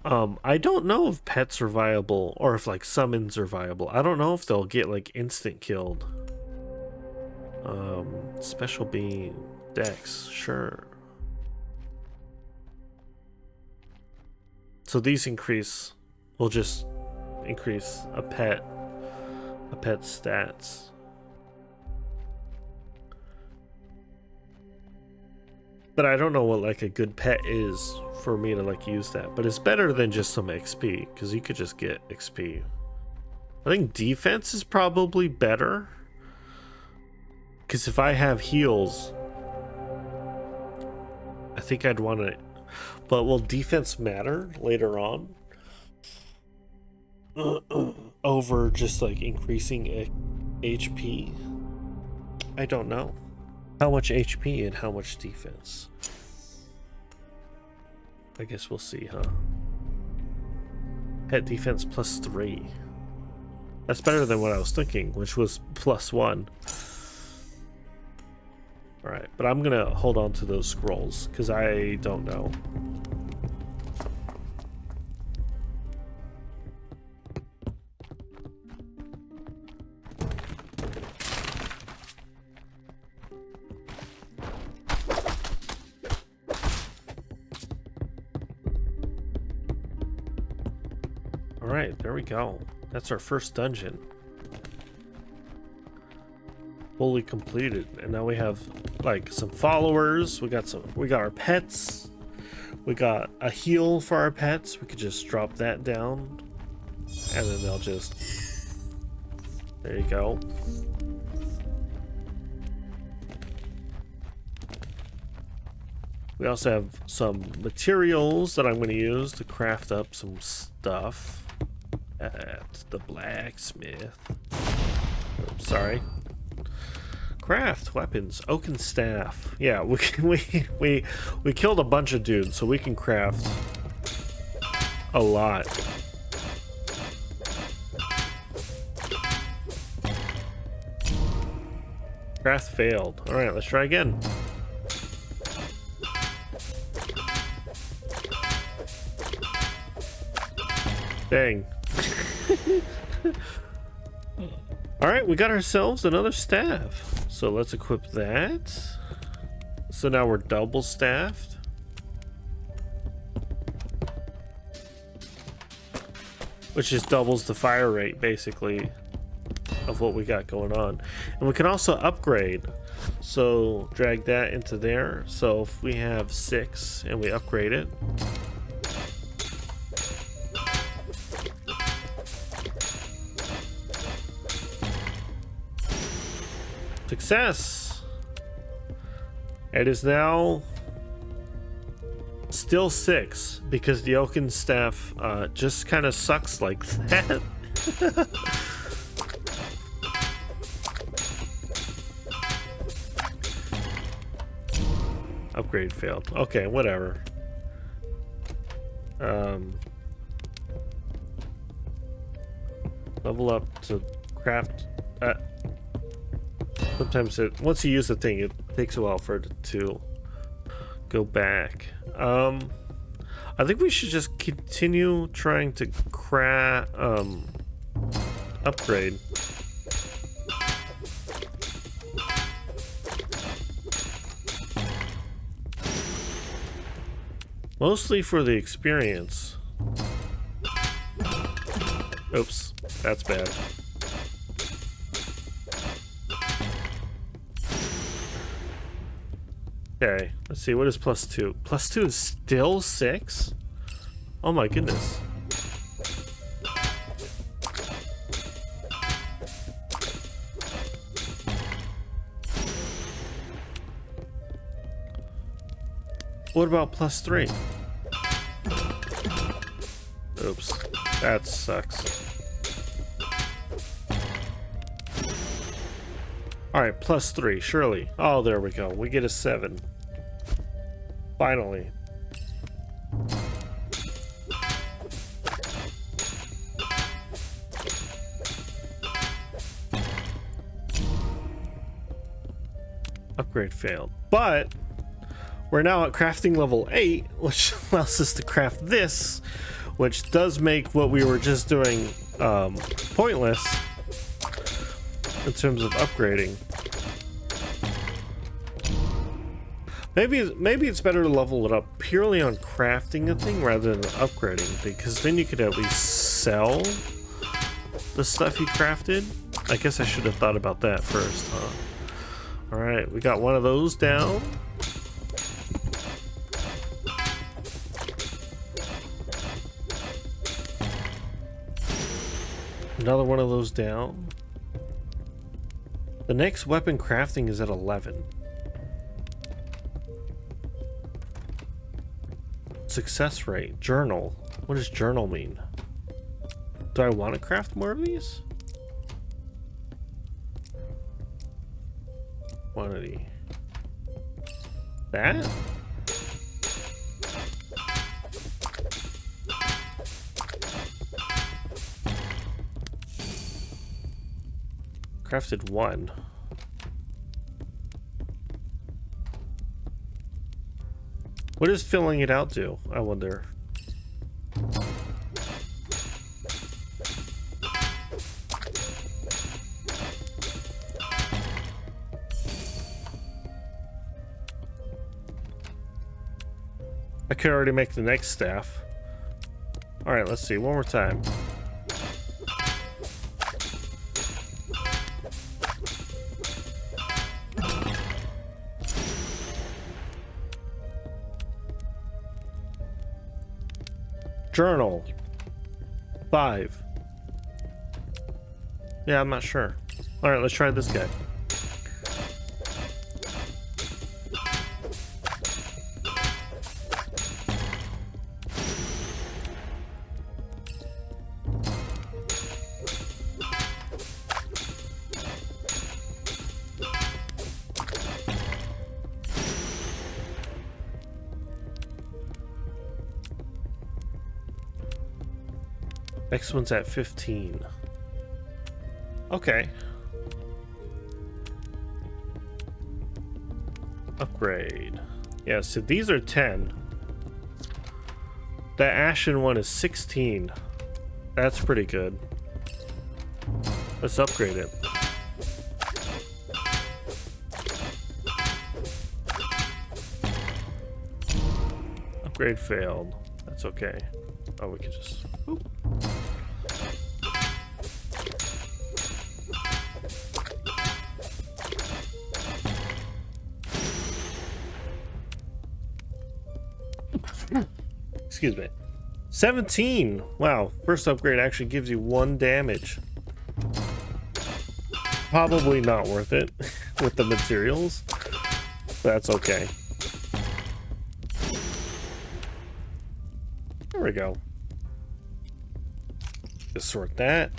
I don't know if pets are viable or if like summons are viable. I don't know if they'll get like instant killed. Special beam dex, sure. So these will just increase a pet's stats. But I don't know what like a good pet is for me to like use that. But it's better than just some XP, because you could just get XP. I think defense is probably better, because if I have heals, I think I'd want to. But will defense matter later on? Over just like increasing HP? I don't know. How much HP and how much defense? I guess we'll see, huh? Pet defense +3. That's better than what I was thinking, which was +1. Alright, but I'm gonna hold on to those scrolls, because I don't know. Alright, there we go. That's our first dungeon. Fully completed. And now we have like some followers. We got our pets. We got a heal for our pets. We could just drop that down. And then they'll just, there you go. We also have some materials that I'm going to use to craft up some stuff at the blacksmith. Oops, sorry. Craft weapons, oaken staff. Yeah, we killed a bunch of dudes, so we can craft a lot. Craft failed. All right, let's try again. Dang. All right, we got ourselves another staff. So let's equip that. So now we're double staffed. Which just doubles the fire rate, basically, of what we got going on. And we can also upgrade. So drag that into there. So if we have 6 and we upgrade it, success! It is now still 6 because the oaken staff just kind of sucks like that. Upgrade failed. Okay, whatever. Level up to craft. Sometimes once you use the thing, it takes a while for it to go back. I think we should just continue trying to upgrade. Mostly for the experience. Oops, that's bad. Okay, let's see, what is +2? +2 is still 6? Oh my goodness. What about +3? Oops, that sucks. Alright, +3, surely. Oh, there we go. We get a 7. Finally. Upgrade failed. But we're now at crafting level 8, which allows us to craft this, which does make what we were just doing pointless in terms of upgrading. Maybe it's better to level it up purely on crafting a thing rather than upgrading, because then you could at least sell the stuff you crafted. I guess I should have thought about that first, huh? Alright, we got one of those down. Another one of those down. The next weapon crafting is at 11. Success rate. Journal. What does journal mean? Do I want to craft more of these? Quantity. That? Crafted 1. What does filling it out do, I wonder? I could already make the next staff. Alright, let's see, one more time. Journal 5. Yeah, I'm not sure. Alright, let's try this guy. Next one's at 15. Okay. Upgrade. Yeah, so these are 10. The ashen one is 16. That's pretty good. Let's upgrade it. Upgrade failed. That's okay. Oh, we could just... Oop. Excuse me. 17. Wow, first upgrade actually gives you 1 damage. Probably not worth it with the materials. That's okay. There we go. Just sort that.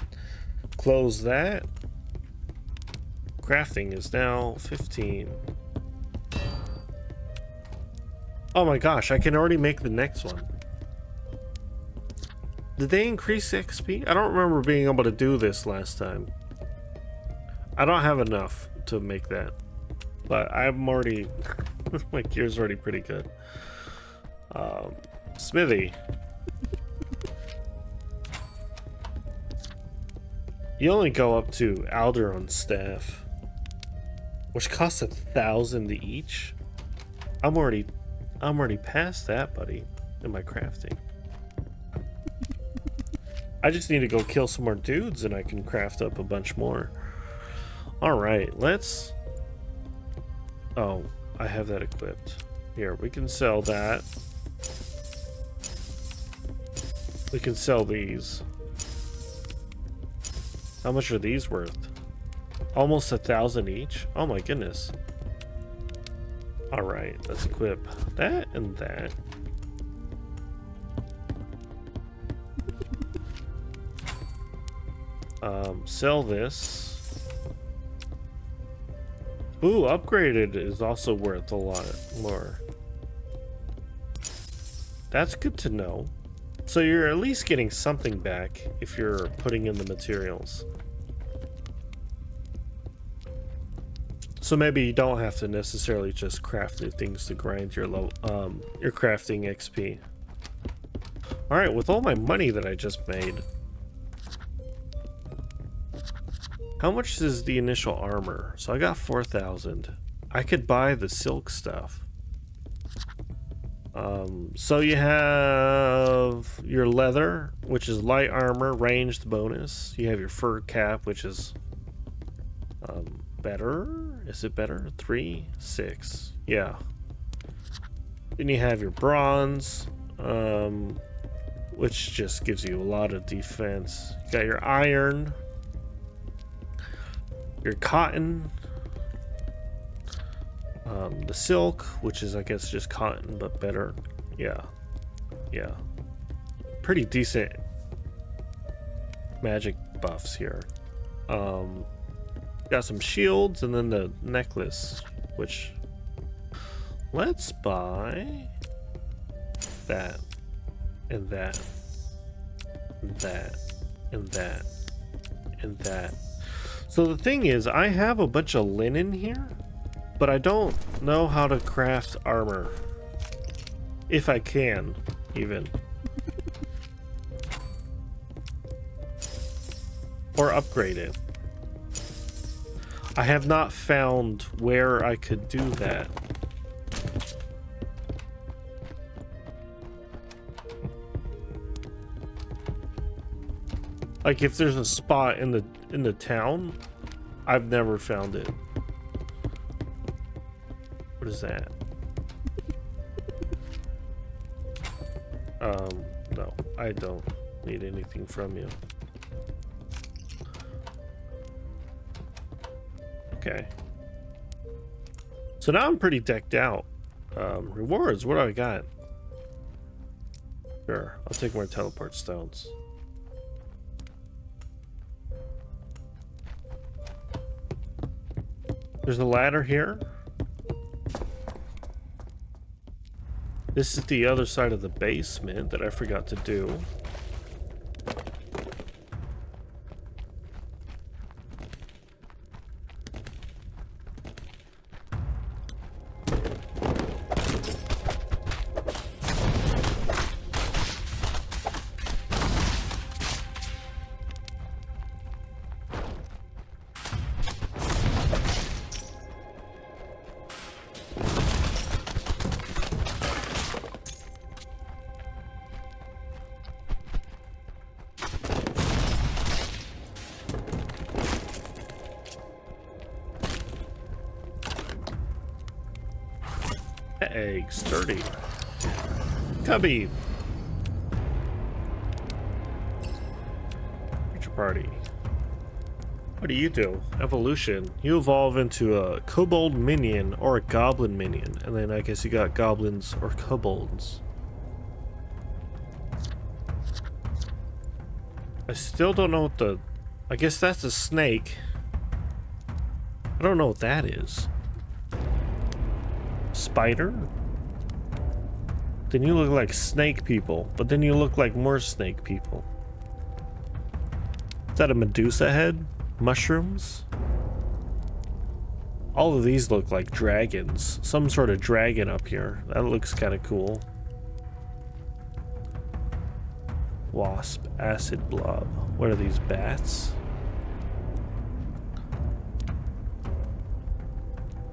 Close that. Crafting is now 15. Oh my gosh, I can already make the next one. Did they increase XP? I don't remember being able to do this last time. I don't have enough to make that. But I'm already... my gear's already pretty good. Smithy. You only go up to Alderon staff, which costs 1,000 each. I'm already past that, buddy, in my crafting. I just need to go kill some more dudes and I can craft up a bunch more. Alright, let's... Oh, I have that equipped. Here, we can sell that. We can sell these. How much are these worth? Almost 1,000 each? Oh my goodness. All right, let's equip that and that. Sell this. Ooh, upgraded is also worth a lot more. That's good to know. So you're at least getting something back if you're putting in the materials. So maybe you don't have to necessarily just craft new things to grind your crafting XP. All right, with all my money that I just made, how much is the initial armor? So I got 4,000. I could buy the silk stuff. So you have your leather, which is light armor, ranged bonus. You have your fur cap, which is better. Is it better? 3, 6. Yeah. Then you have your bronze, which just gives you a lot of defense. You got your iron, your cotton, the silk, which is I guess just cotton but better. Yeah, pretty decent magic buffs here. Got some shields and then the necklace, which let's buy that and that and that and that and that. So the thing is, I have a bunch of linen here, but I don't know how to craft armor. If I can, even. Or upgrade it. I have not found where I could do that. Like if there's a spot in the town, I've never found it. What is that? No, I don't need anything from you. Okay. So now I'm pretty decked out. Rewards, what do I got? Sure, I'll take more teleport stones. There's a ladder here. This is the other side of the basement that I forgot to do. Egg, sturdy. Cubby. Future party. What do you do? Evolution. You evolve into a kobold minion or a goblin minion. And then I guess you got goblins or kobolds. I still don't know what the... I guess that's a snake. I don't know what that is. Spider? Then you look like snake people, but then you look like more snake people. Is that a Medusa head? Mushrooms? All of these look like dragons. Some sort of dragon up here. That looks kind of cool. Wasp, acid blob. What are these, bats?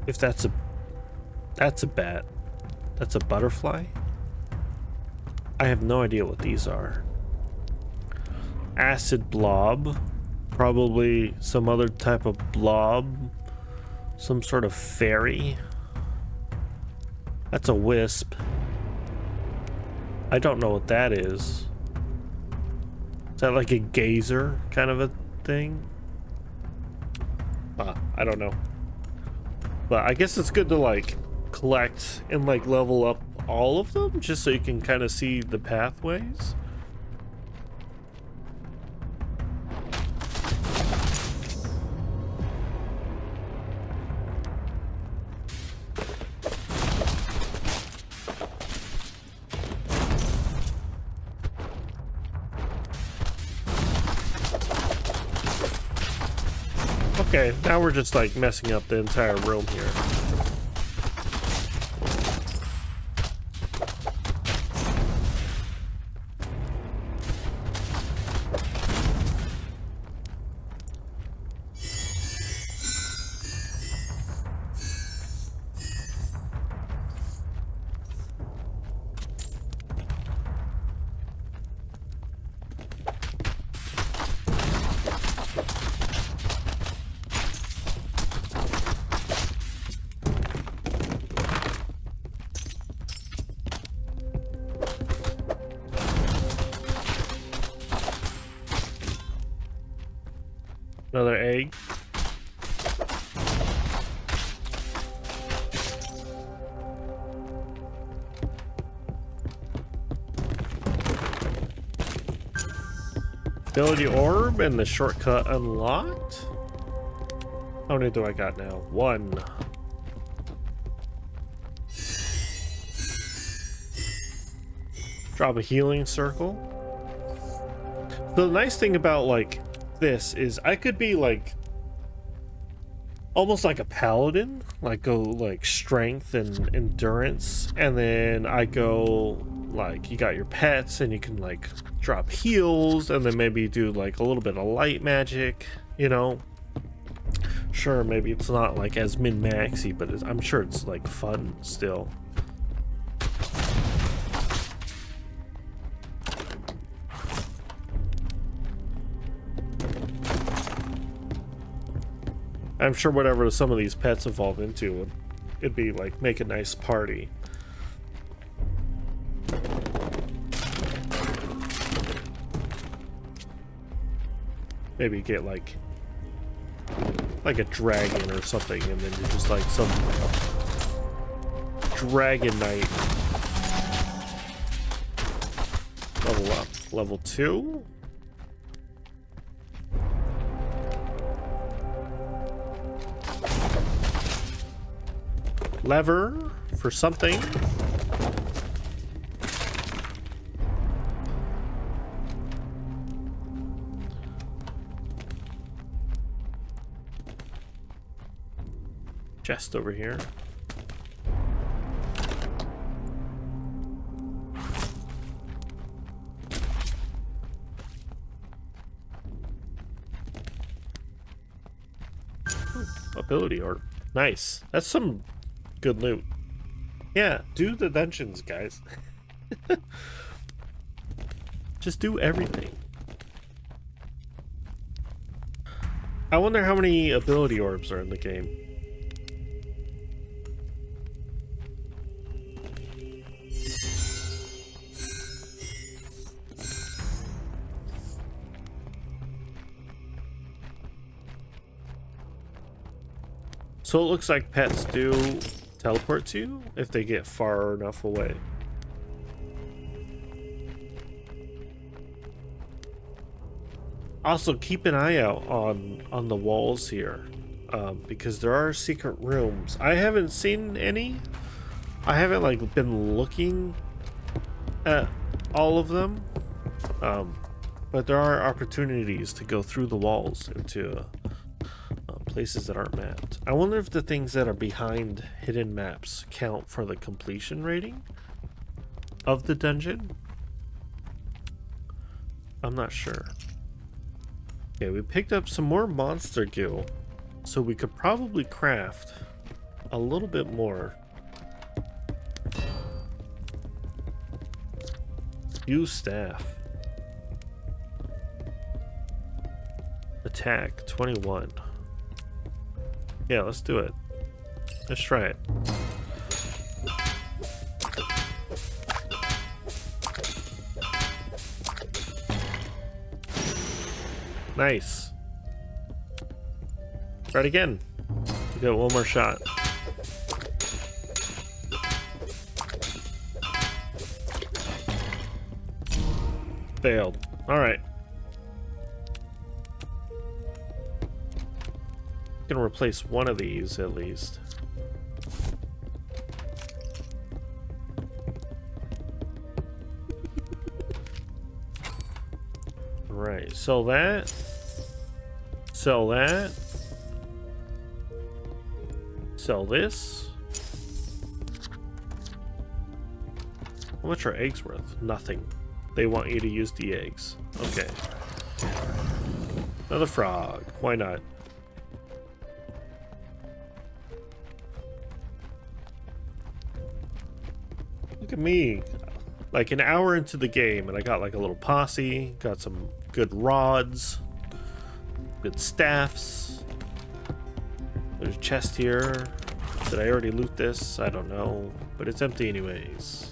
If that's a bat. That's a butterfly? I have no idea what these are. Acid blob. Probably some other type of blob. Some sort of fairy. That's a wisp. I don't know what that is. Is that like a gazer kind of a thing? I don't know. But I guess it's good to like collect and like level up all of them just so you can kind of see the pathways. Okay, now we're just like messing up the entire room here. Another egg. Ability orb and the shortcut unlocked. How many do I got now? One. Drop a healing circle. The nice thing about like this is I could be like almost like a paladin, like go like strength and endurance, and then I go like you got your pets and you can like drop heals, and then maybe do like a little bit of light magic, you know. Sure, maybe it's not like as min-maxy, but I'm sure it's like fun still. I'm sure whatever some of these pets evolve into, it'd be like make a nice party. Maybe get like a dragon or something, and then you're just like some dragon knight. Level up. Level 2? Lever for something. Chest over here. Ooh, ability orb. Nice. That's some good loot. Yeah, do the dungeons, guys. Just do everything. I wonder how many ability orbs are in the game. So it looks like pets do teleport to you if they get far enough away. Also, keep an eye out on the walls here, because there are secret rooms. I haven't seen any. I haven't like been looking at all of them, but there are opportunities to go through the walls into places that aren't mapped. I wonder if the things that are behind hidden maps count for the completion rating of the dungeon. I'm not sure. Okay, we picked up some more monster goo, so we could probably craft a little bit more. Use staff. Attack 21. Yeah, let's do it. Let's try it. Nice. Try it again. We got one more shot. Failed. Alright. Gonna replace one of these at least. Right, sell that. Sell that. Sell this. How much are eggs worth? Nothing. They want you to use the eggs. Okay. Another frog. Why not? Look at me. Like an hour into the game and I got like a little posse, got some good rods, good staffs. There's a chest here. Did I already loot this? I don't know, but it's empty anyways.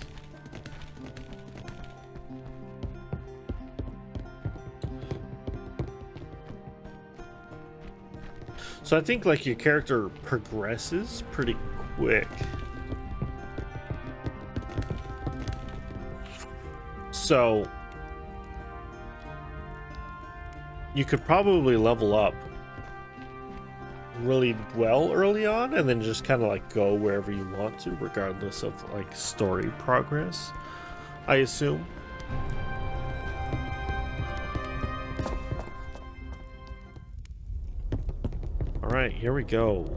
So I think like your character progresses pretty quick. So you could probably level up really well early on and then just kind of like go wherever you want to, regardless of like story progress, I assume. All right, here we go.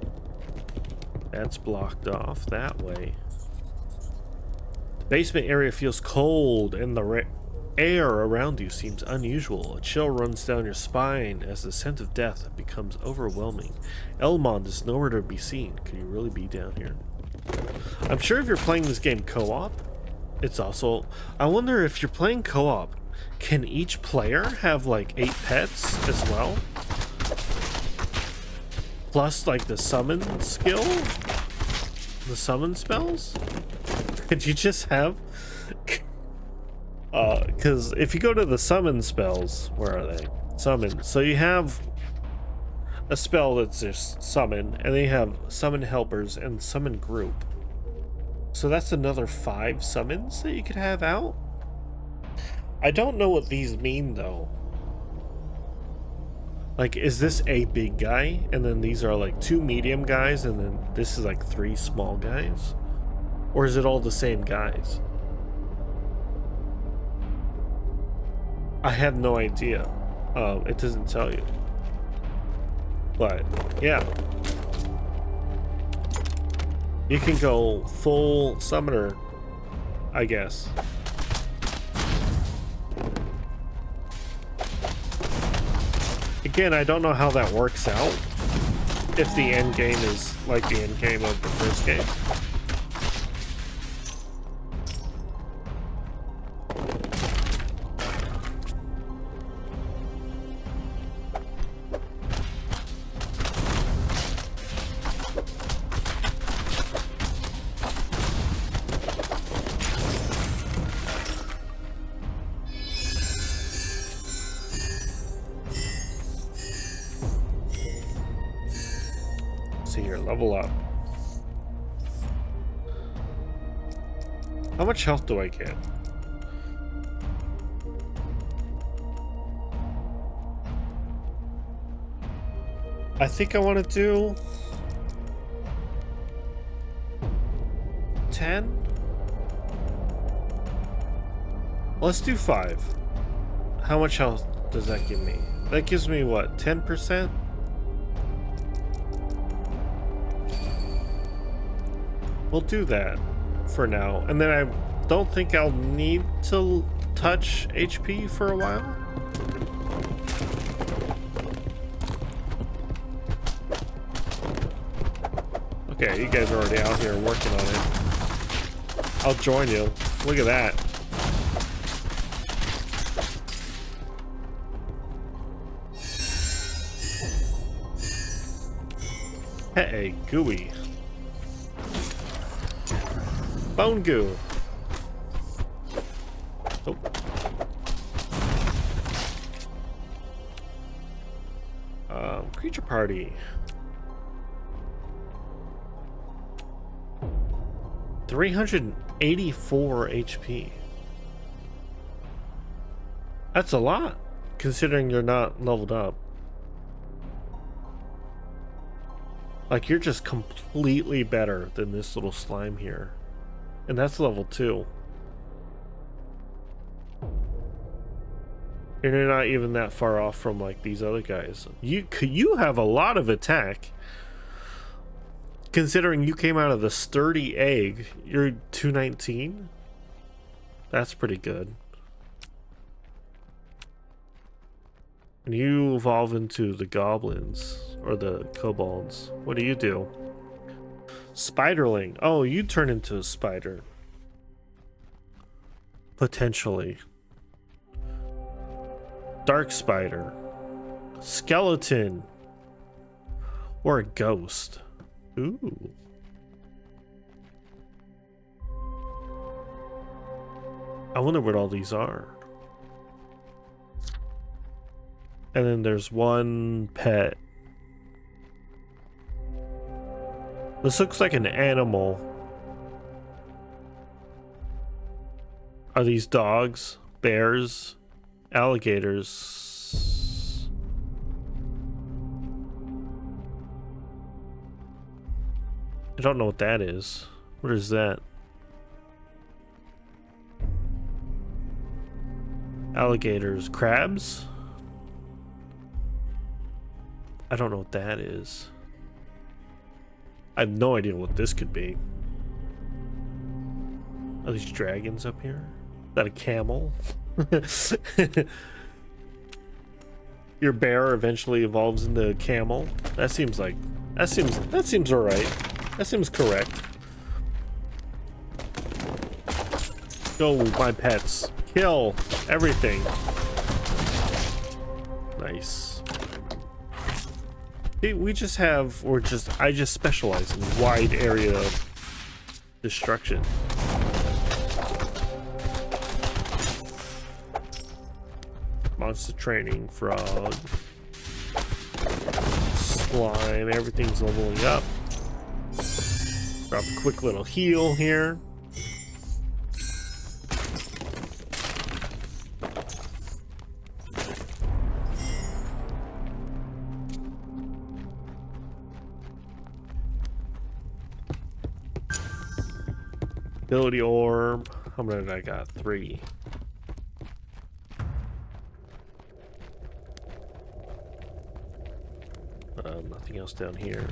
That's blocked off that way. The basement area feels cold and the air around you seems unusual. A chill runs down your spine as the scent of death becomes overwhelming. Elmond is nowhere to be seen. Could you really be down here? I'm sure if you're playing this game co-op, it's also... I wonder if you're playing co-op, can each player have like 8 pets as well? Plus like the summon skill? The summon spells? Could you just have... because if you go to the summon spells, where are they? Summon. So you have a spell that's just summon, and then you have summon helpers and summon group. So that's another 5 summons that you could have out. I don't know what these mean though. Like, is this a big guy, and then these are like 2 medium guys, and then this is like 3 small guys? Or is it all the same guys? I have no idea. It doesn't tell you. But, yeah. You can go full summoner, I guess. Again, I don't know how that works out. If the end game is like the end game of the first game. Level up. How much health do I get? I think I want to do 10. Let's do 5. How much health does that give me? That gives me what, 10%? We'll do that for now, and then I don't think I'll need to touch HP for a while. Okay, you guys are already out here working on it. I'll join you. Look at that. Hey, gooey. Bone goo. Oh. Creature party. 384 HP. That's a lot, considering you're not leveled up. Like, you're just completely better than this little slime here. And that's level 2. And you're not even that far off from, like, these other guys. You have a lot of attack. Considering you came out of the sturdy egg, you're 219? That's pretty good. And you evolve into the goblins, or the kobolds. What do? Spiderling. Oh, you turn into a spider. Potentially. Dark spider. Skeleton. Or a ghost. Ooh. I wonder what all these are. And then there's one pet. This looks like an animal. Are these dogs? Bears? Alligators? I don't know what that is. What is that? Alligators. Crabs? I don't know what that is. I have no idea what this could be. Are these dragons up here? Is that a camel? Your bear eventually evolves into a camel. That seems alright. That seems correct. Go, my pets. Kill everything. Nice. See, I just specialize in wide area destruction. Monster training, frog, slime, everything's leveling up. Drop a quick little heal here. Ability orb. How many did I got? 3. Nothing else down here.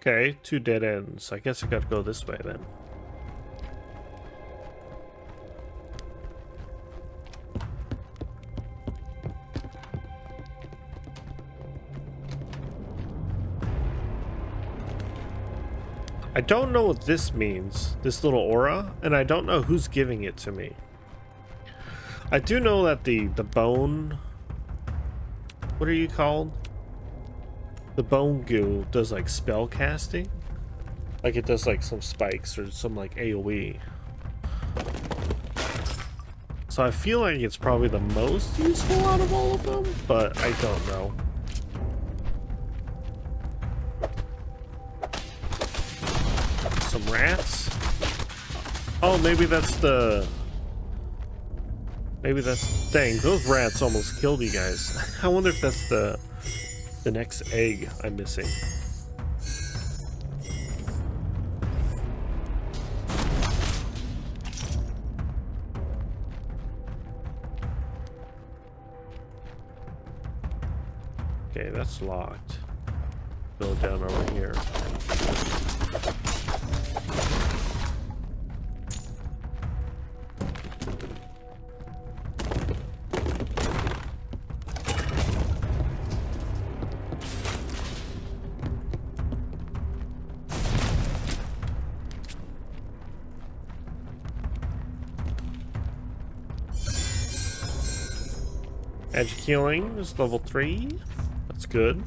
Okay, 2 dead ends. I guess I gotta go this way then. I don't know what this means, this little aura, and I don't know who's giving it to me. I do know that the bone... What are you called? The bone goo does like spell casting, like it does like some spikes or some like AoE. So I feel like it's probably the most useful out of all of them, but I don't know. Some rats. Oh, maybe that's the. Maybe that's. Dang, those rats almost killed you guys. I wonder if that's the next egg I'm missing. Okay, that's locked. Go down over here. Magic healing is level 3. That's good.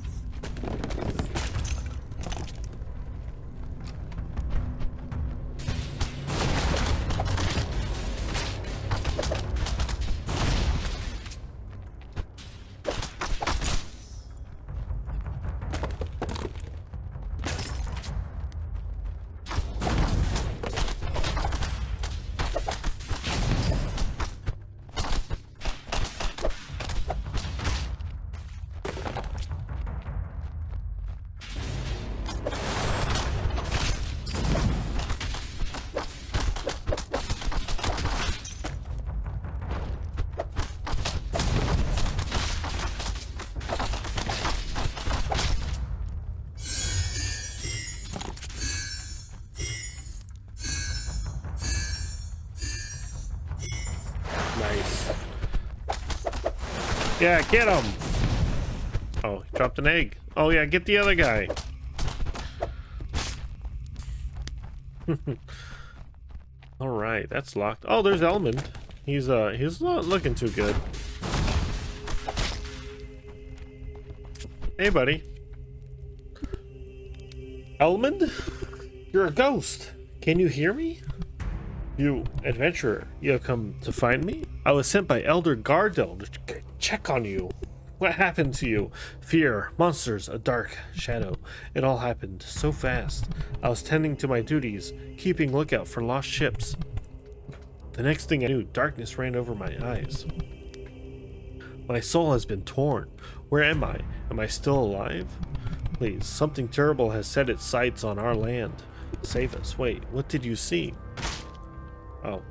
Nice. Yeah, get him. Oh, he dropped an egg. Oh yeah, get the other guy. All right, that's locked. Oh, there's Elmond. He's not looking too good. Hey, buddy. Elmond? You're a ghost. Can you hear me? You adventurer, you have come to find me? I was sent by Elder Gardel to check on you. What happened to you? Fear, monsters, a dark shadow. It all happened so fast. I was tending to my duties, keeping lookout for lost ships. The next thing I knew, darkness ran over my eyes. My soul has been torn. Where am I? Am I still alive? Please, something terrible has set its sights on our land. Save us. Wait, what did you see? Oh.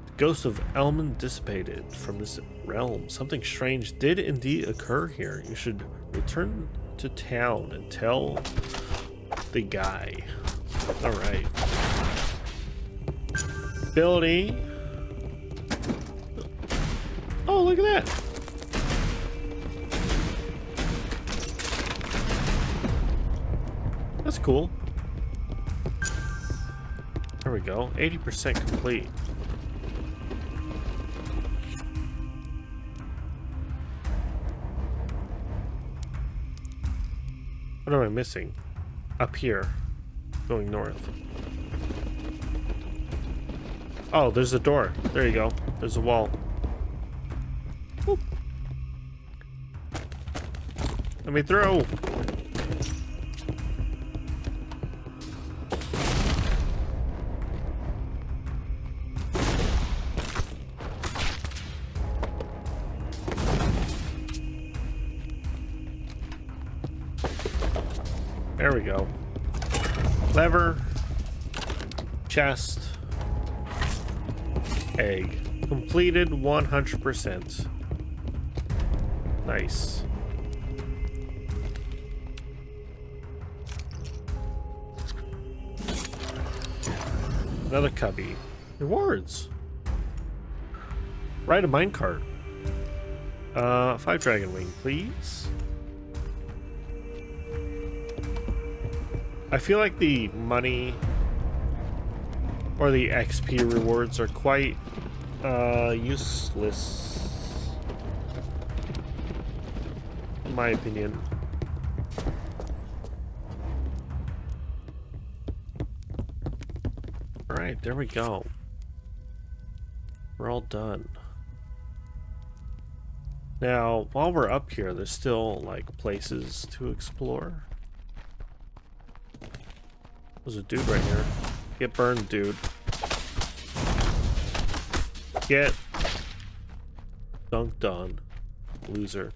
The ghost of Elmond dissipated from this realm. Something strange did indeed occur here. You should return to town and tell the guy. Alright. Ability. Oh, look at that. That's cool. There we go. 80% complete. What am I missing? Up here. Going north. Oh, there's a door. There you go. There's a wall. Whoop. Let me through. There we go. Lever, chest, egg. Completed 100%. Nice. Another cubby. Rewards. Ride a minecart. 5 dragon wing, please. I feel like the money or the XP rewards are quite useless, in my opinion. Alright, there we go. We're all done. Now, while we're up here, there's still like places to explore. There's a dude right here. Get burned, dude. Get dunked on, loser.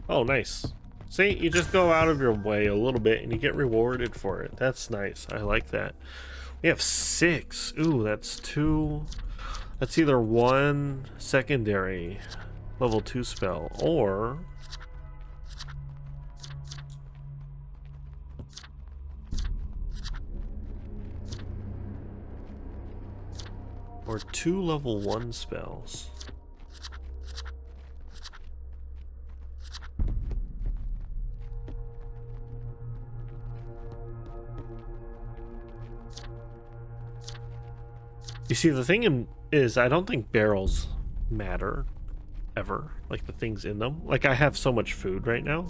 Oh, nice. See, you just go out of your way a little bit and you get rewarded for it. That's nice. I like that. We have 6. Ooh, that's 2. That's either 1 secondary level 2 spell or or 2 level 1 spells. You see, the thing is, I don't think barrels matter ever. Like the things in them. Like I have so much food right now.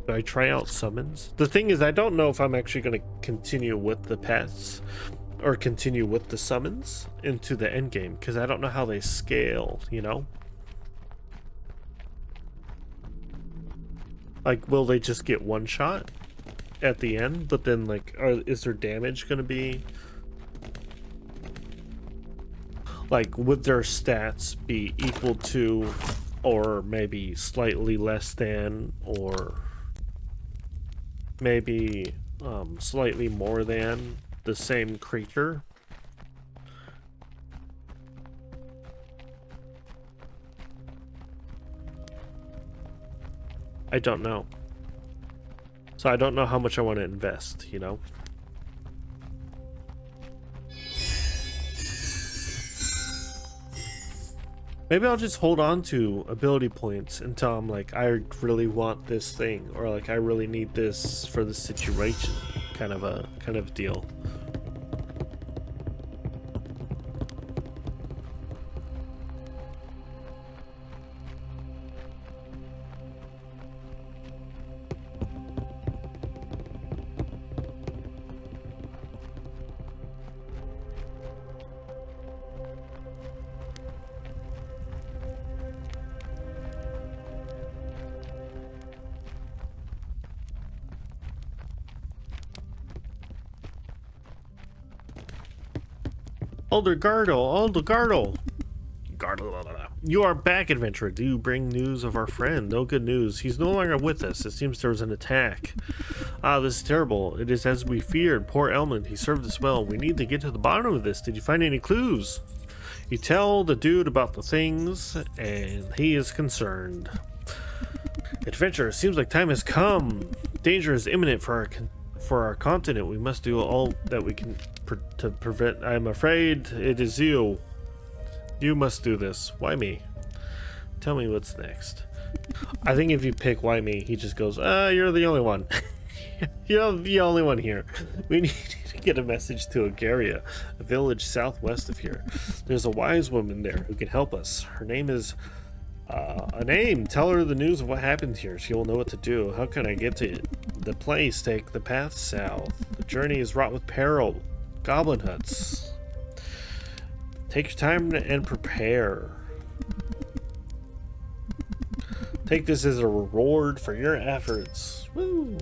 Do I try out summons? The thing is, I don't know if I'm actually going to continue with the pets or continue with the summons into the end game because I don't know how they scale, you know? Like, will they just get one shot at the end? But then, like, is their damage going to be... Like, would their stats be equal to or maybe slightly less than or maybe slightly more than the same creature? I don't know. So I don't know how much I want to invest, you know? Maybe I'll just hold on to ability points until I'm like, I really want this thing, or like I really need this for the situation, kind of deal. Older Gardle. You are back, adventurer. Do you bring news of our friend? No good news. He's no longer with us. It seems there was an attack. Ah, this is terrible. It is as we feared. Poor Elmond. He served us well. We need to get to the bottom of this. Did you find any clues? You tell the dude about the things, and he is concerned. Adventurer, it seems like time has come. Danger is imminent for our continent. We must do all that we can to prevent. I'm afraid it is you. You must do this. Why me? Tell me what's next. I think if you pick why me, he just goes, you're the only one. You're the only one here. We need to get a message to Agaria, a village southwest of here. There's a wise woman there who can help us. Her name is a name. Tell her the news of what happened here. She will know what to do. How can I get to the place? Take the path south. The journey is wrought with peril. Goblin huts. Take your time and prepare. Take this as a reward for your efforts. Woo!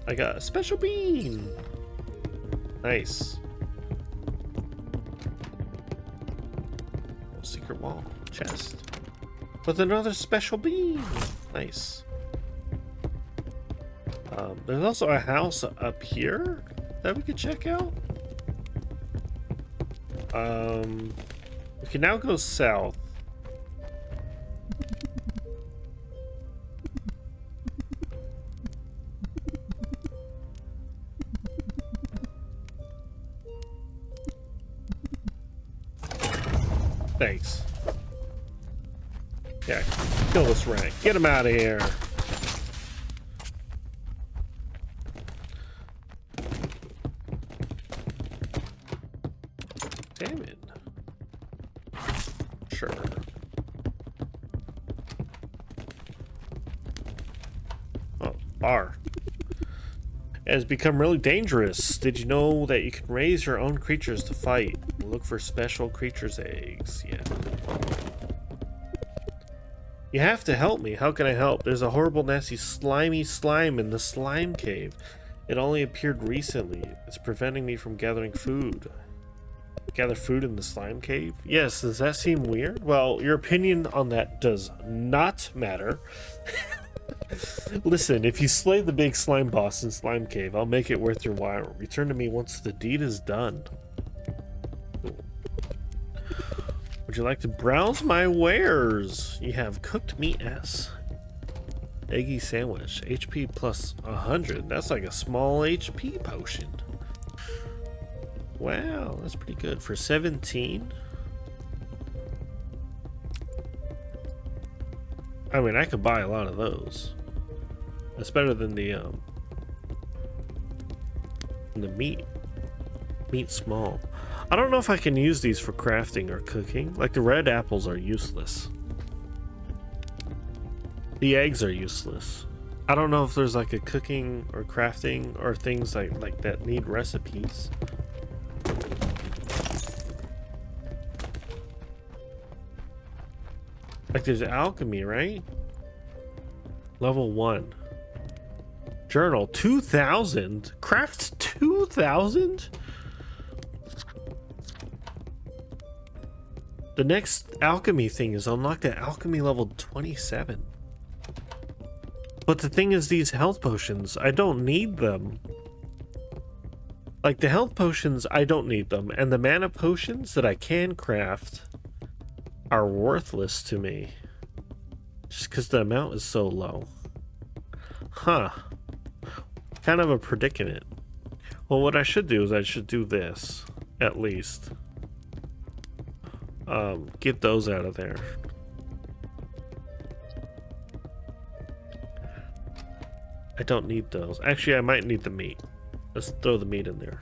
I got a special bean. Nice. Secret wall. Chest. With another special bean. Nice. There's also a house up here that we could check out. We can now go south. Thanks. Yeah, kill this rat. Get him out of here. Damn it. Sure. Oh, bar. It has become really dangerous. Did you know that you can raise your own creatures to fight? Look for special creatures' eggs. Yeah. You have to help me. How can I help? There's a horrible, nasty, slimy slime in the slime cave. It only appeared recently. It's preventing me from gathering food. Gather food in the slime cave? Yes, does that seem weird? Well, your opinion on that does not matter. Listen, if you slay the big slime boss in Slime Cave, I'll make it worth your while. Return to me once the deed is done. Would you like to browse my wares? You have cooked meat S. Eggy sandwich. HP plus 100. That's like a small HP potion. Wow, that's pretty good. For 17? I mean, I could buy a lot of those. That's better than the And the meat small. I don't know if I can use these for crafting or cooking. Like the red apples are useless. The eggs are useless. I don't know if there's like a cooking or crafting or things like that need recipes. Like there's alchemy, right? Level 1. Journal 2000. Crafts 2000. The next alchemy thing is unlocked at alchemy level 27. But the thing is, these health potions, I don't need them. Like the health potions, I don't need them. And the mana potions that I can craft are worthless to me. Just because the amount is so low. Huh. Kind of a predicament. Well, what I should do is I should do this, at least. Get those out of there. I don't need those. Actually, I might need the meat. Let's throw the meat in there.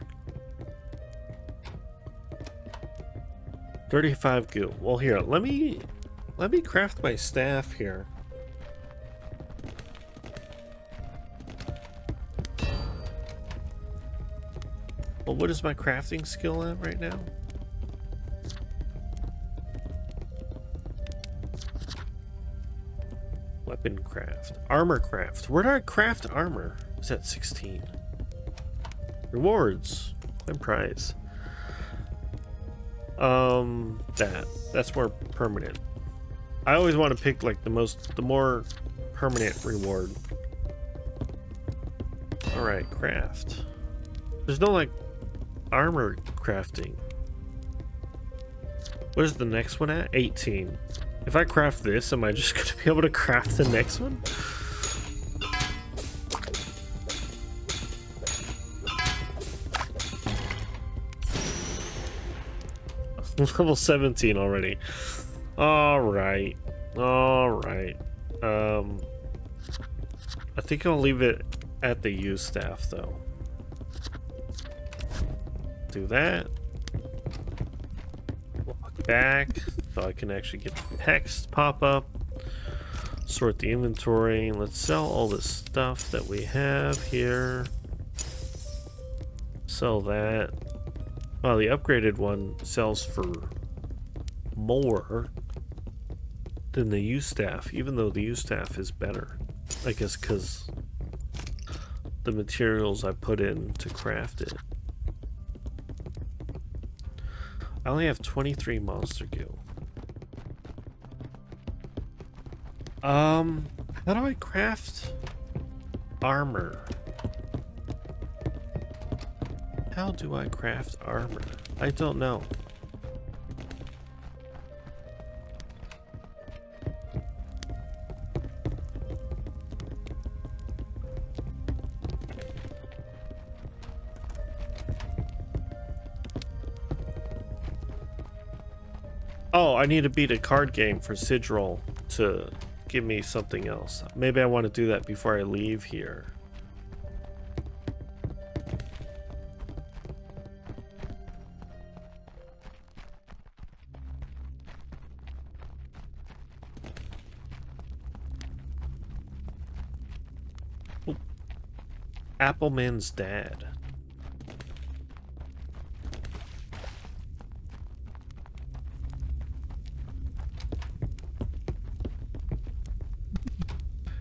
35 goo. Well, here, let me craft my staff here. Well, what is my crafting skill at right now? Weapon craft. Armor craft. Where do I craft armor? Is that 16? Rewards. Claim prize. That's more permanent. I always want to pick like the more permanent reward. Alright, craft. There's no like armor crafting. Where's the next one at? 18. If I craft this, am I just going to be able to craft the next one? Level 17 already. Alright. Alright. I think I'll leave it at the use staff though. Do that. Walk back so I can actually get the text pop up. Sort the inventory. Let's sell all the stuff that we have here. Sell that. Well, the upgraded one sells for more than the use staff, even though the use staff is better. I guess because the materials I put in to craft it. I only have 23 monster goo. How do I craft armor? How do I craft armor? I don't know. Oh, I need to beat a card game for Sigil to give me something else. Maybe I want to do that before I leave here. Oh. Appleman's dad.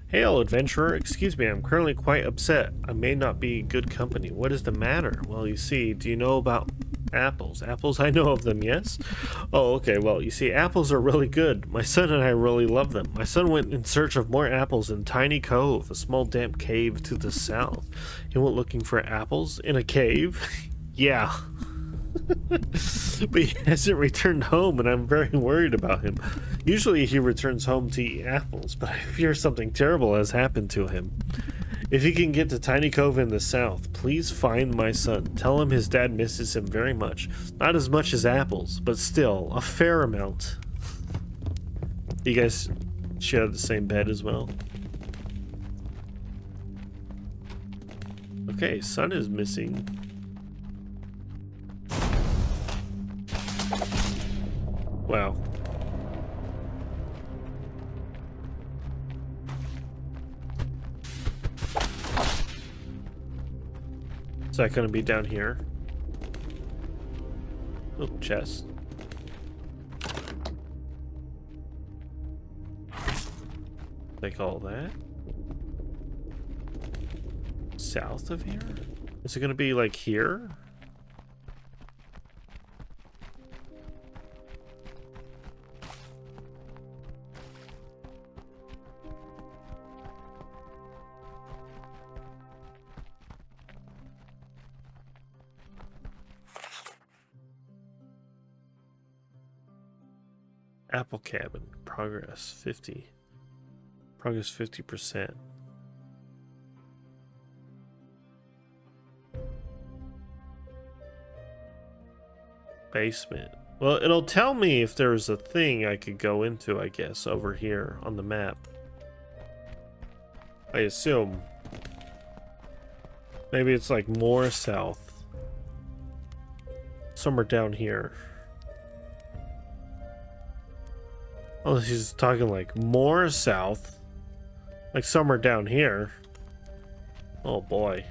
Hail, adventurer. Excuse me, I'm currently quite upset. I may not be good company. What is the matter? Well, you see, do you know about apples? Apples, I know of them, yes? Oh, okay, well, you see, apples are really good. My son and I really love them. My son went in search of more apples in Tiny Cove, a small damp cave to the south. He went looking for apples in a cave? Yeah. But he hasn't returned home, and I'm very worried about him. Usually he returns home to eat apples, but I fear something terrible has happened to him. If he can get to Tiny Cove in the south, please find my son. Tell him his dad misses him very much. Not as much as apples, but still, a fair amount. You guys share the same bed as well? Okay, son is missing. Wow. Is that gonna be down here? Oh, chest. Take all that. South of here? Is it gonna be like here? Apple cabin. Progress 50. Progress 50%. Basement. Well, it'll tell me if there's a thing I could go into, I guess, over here on the map. I assume. Maybe it's like more south. Somewhere down here. Oh, she's talking like more south. Like somewhere down here. Oh boy.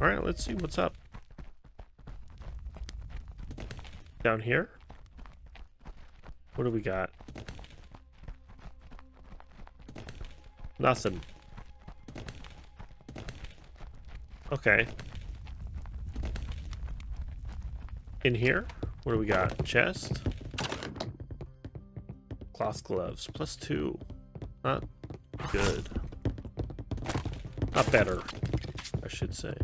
All right, let's see what's up. Down here? What do we got? Nothing. Okay. In here? What do we got? Chest? Cloth gloves. +2. Not good. Not better, I should say.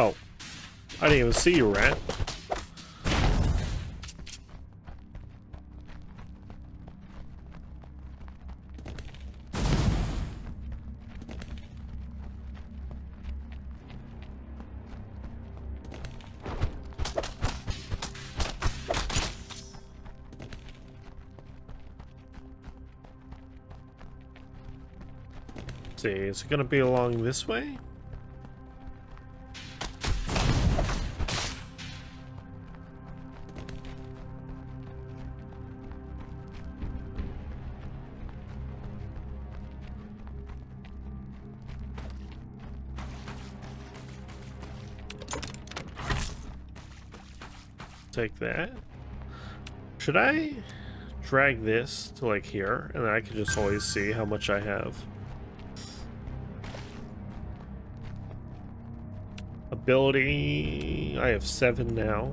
Oh, I didn't even see you, rat. Let's see, is it gonna be along this way? Take that. Should I drag this to like here and then I can just always see how much I have? Ability, I have 7 now.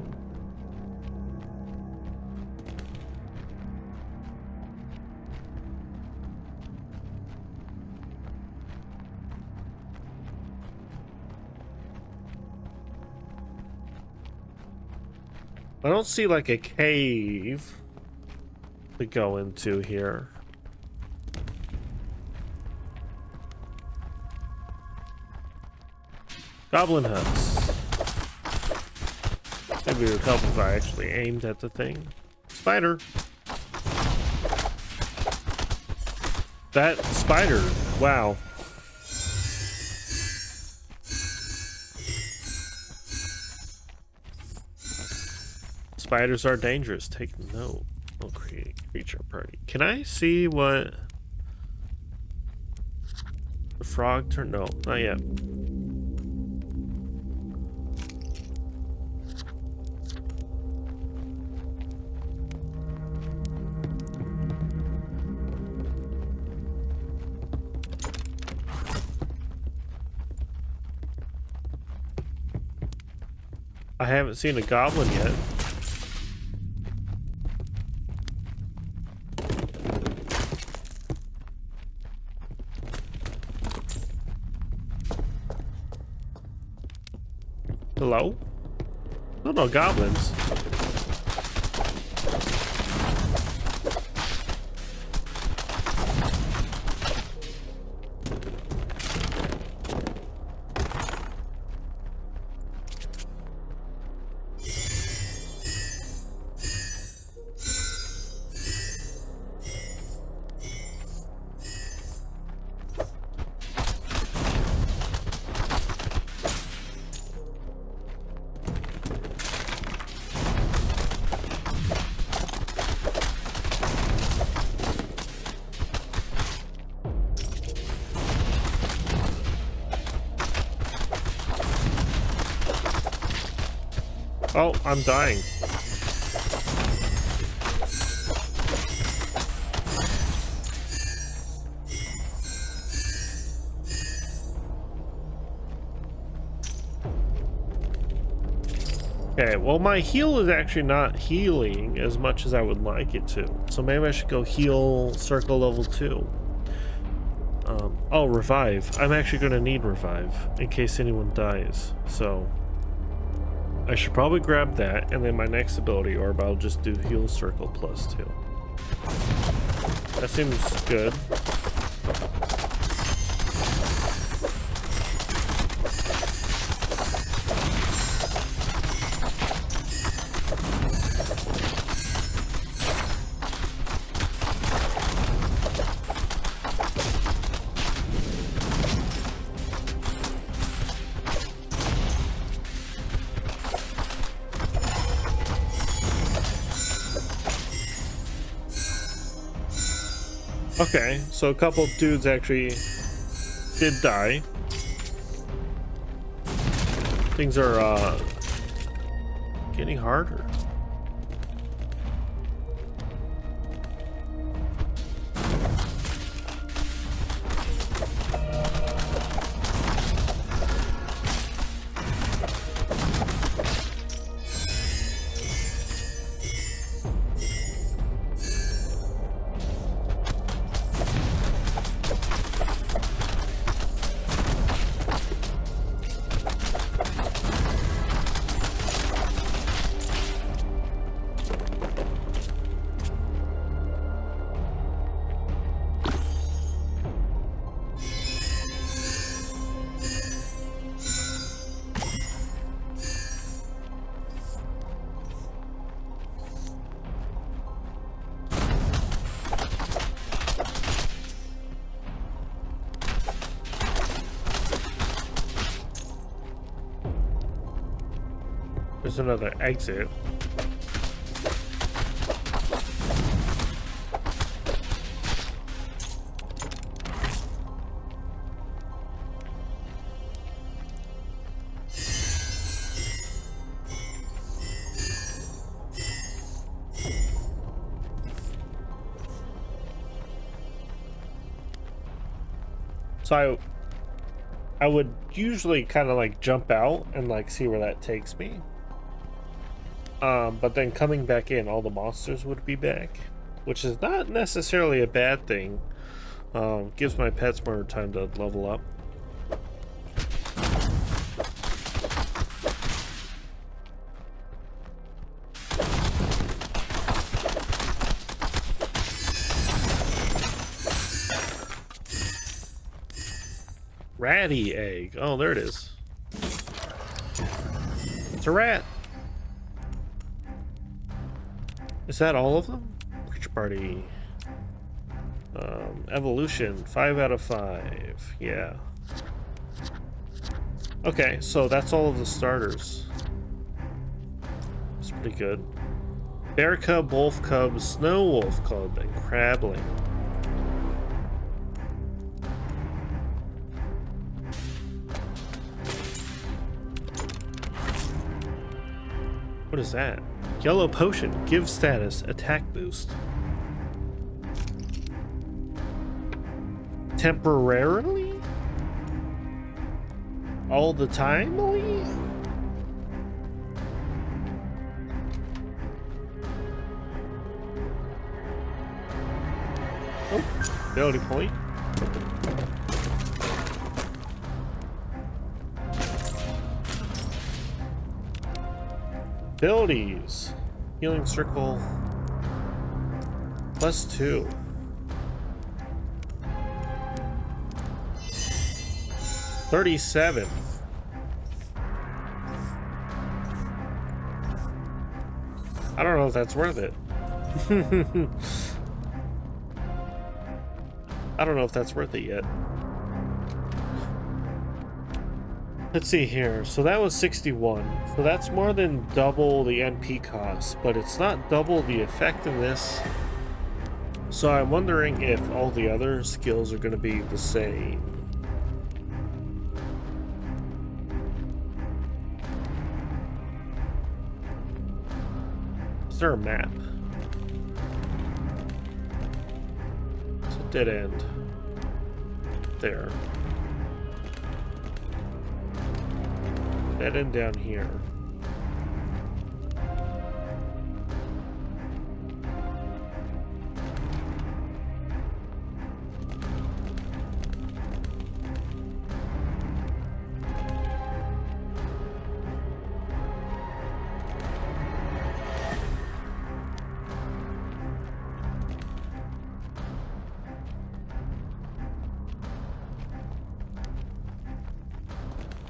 I don't see like a cave to go into here. Goblin huts. Maybe it would help if I actually aimed at the thing. Spider. That spider. Wow. Spiders are dangerous. Take note. Oh, create creature party. Can I see what the frog turned? No, not yet. I haven't seen a goblin yet. Hello? No goblins. Oh, I'm dying. Okay, well my heal is actually not healing as much as I would like it to. So maybe I should go heal circle level 2. Oh, revive. I'm actually going to need revive in case anyone dies. So I should probably grab that, and then my next ability orb, I'll just do heal circle plus 2. That seems good. Okay, so a couple dudes actually did die. Things are getting harder. There's another exit. So I would usually kind of like jump out and like see where that takes me. But then coming back in, all the monsters would be back, which is not necessarily a bad thing. Gives my pets more time to level up. Ratty egg. Oh, there it is. It's a rat. Is that all of them? Creature party. Evolution, 5 out of 5. Yeah. Okay, so that's all of the starters. It's pretty good. Bear cub, wolf cub, snow wolf cub, and crabling. What is that? Yellow potion, give status, attack boost. Temporarily? All the time? Oh, ability point. Abilities. Healing circle. +2. $37. I don't know if that's worth it. I don't know if that's worth it yet. Let's see here. So that was 61. So that's more than double the NP cost, but it's not double the effectiveness. So I'm wondering if all the other skills are going to be the same. Is there a map? It's a dead end. There. Dead end down here.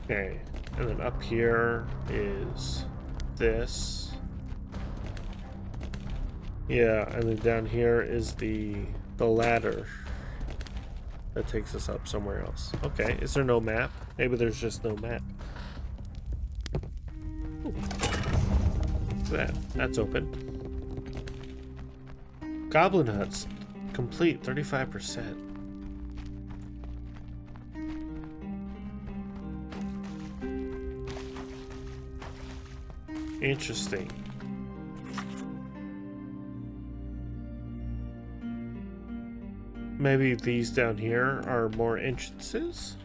Okay, and then up here is this. Yeah, and then down here is the ladder that takes us up somewhere else. Okay, is there no map? Maybe there's just no map. Ooh. What's that? That's open. Goblin huts complete 35%. Interesting. Maybe these down here are more entrances?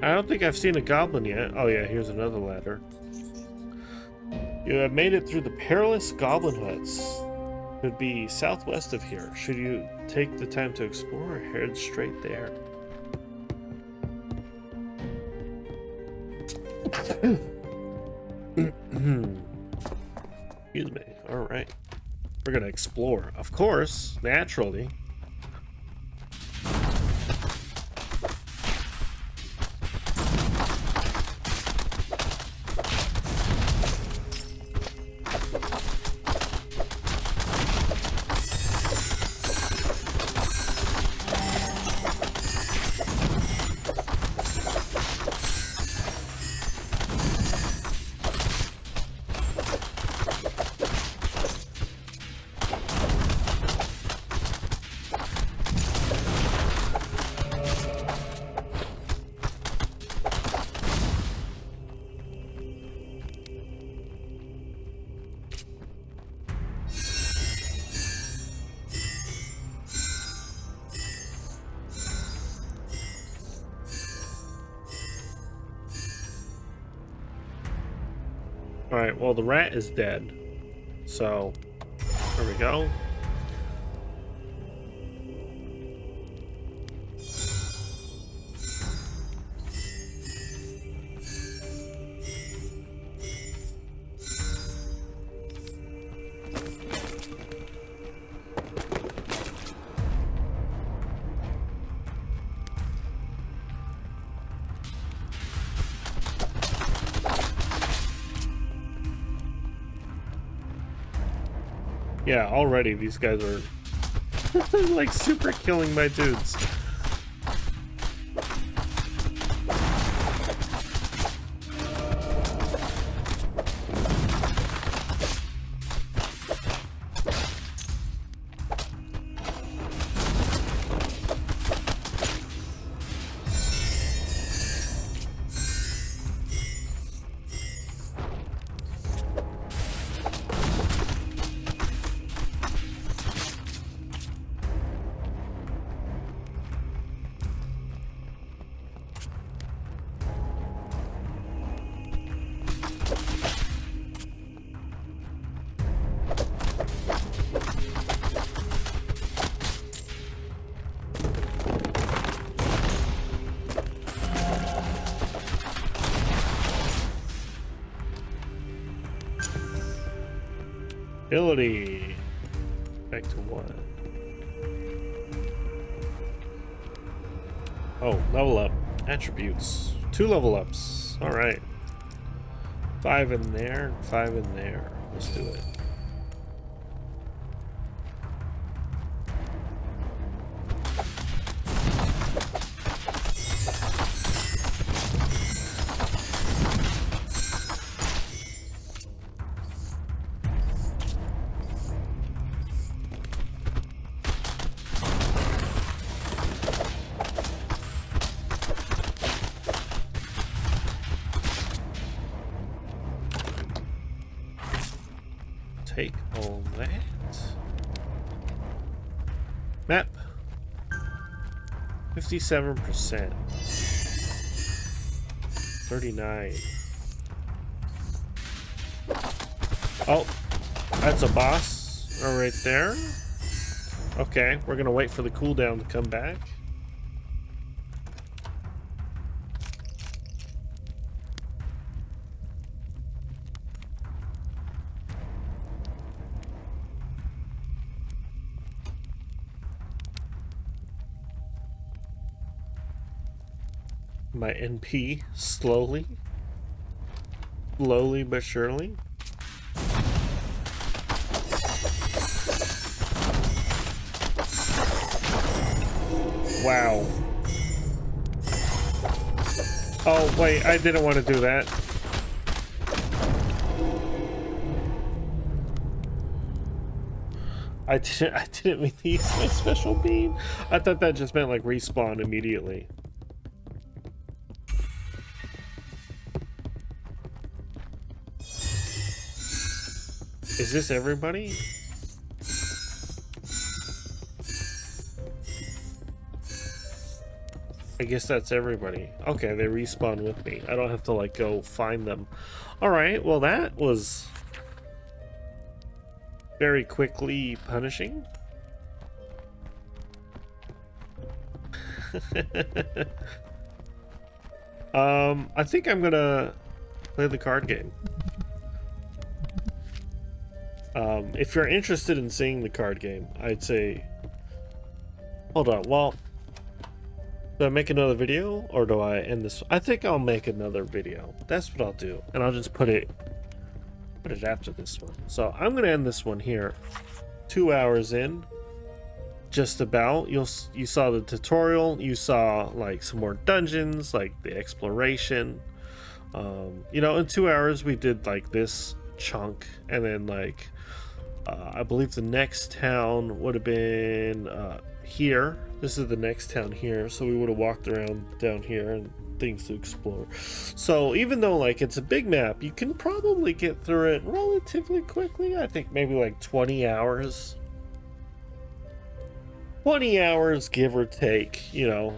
I don't think I've seen a goblin yet. Oh yeah, here's another ladder. You have made it through the perilous goblin huts. Could be southwest of here. Should you take the time to explore or head straight there? Excuse me. All right. We're going to explore. Of course, naturally. Alright, well the rat is dead. So, there we go. Yeah, already these guys are like super killing my dudes. Ability. Back to 1. Oh, level up. Attributes. 2 level ups. Alright. 5 in there, 5 in there. Let's do it. Take all that. Map. 57%. 39. Oh, that's a boss right there. Okay, we're gonna wait for the cooldown to come back. My NP slowly but surely. Wow. Oh wait, I didn't want to do that. I didn't mean to use my special beam. I thought that just meant like respawn immediately. Is this everybody? I guess that's everybody. Okay, they respawn with me. I don't have to like go find them. Alright, well that was very quickly punishing. I think I'm gonna play the card game. If you're interested in seeing the card game, I'd say... Hold on, well... Do I make another video, or do I end this? I think I'll make another video. That's what I'll do. And I'll just put it after this one. So I'm gonna end this one here. 2 hours in. Just about. You saw the tutorial. You saw like some more dungeons, like the exploration. You know, in 2 hours we did like this chunk, and then like I believe the next town would have been here. This is the next town here, so we would have walked around down here and things to explore. So even though like it's a big map, you can probably get through it relatively quickly. I think maybe like 20 hours. 20 hours give or take, you know.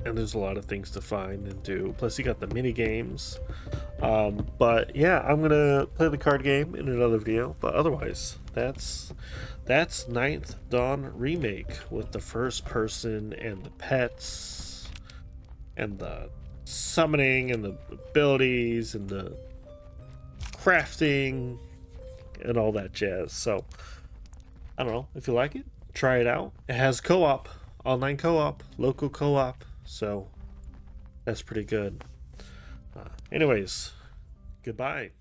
And there's a lot of things to find and do. Plus you got the mini games. But yeah, I'm gonna play the card game in another video. But otherwise, that's 9th Dawn Remake with the first person and the pets and the summoning and the abilities and the crafting and all that jazz. So I don't know, if you like it, try it out. It has co-op, online co-op, local co-op, so that's pretty good. Anyways, goodbye.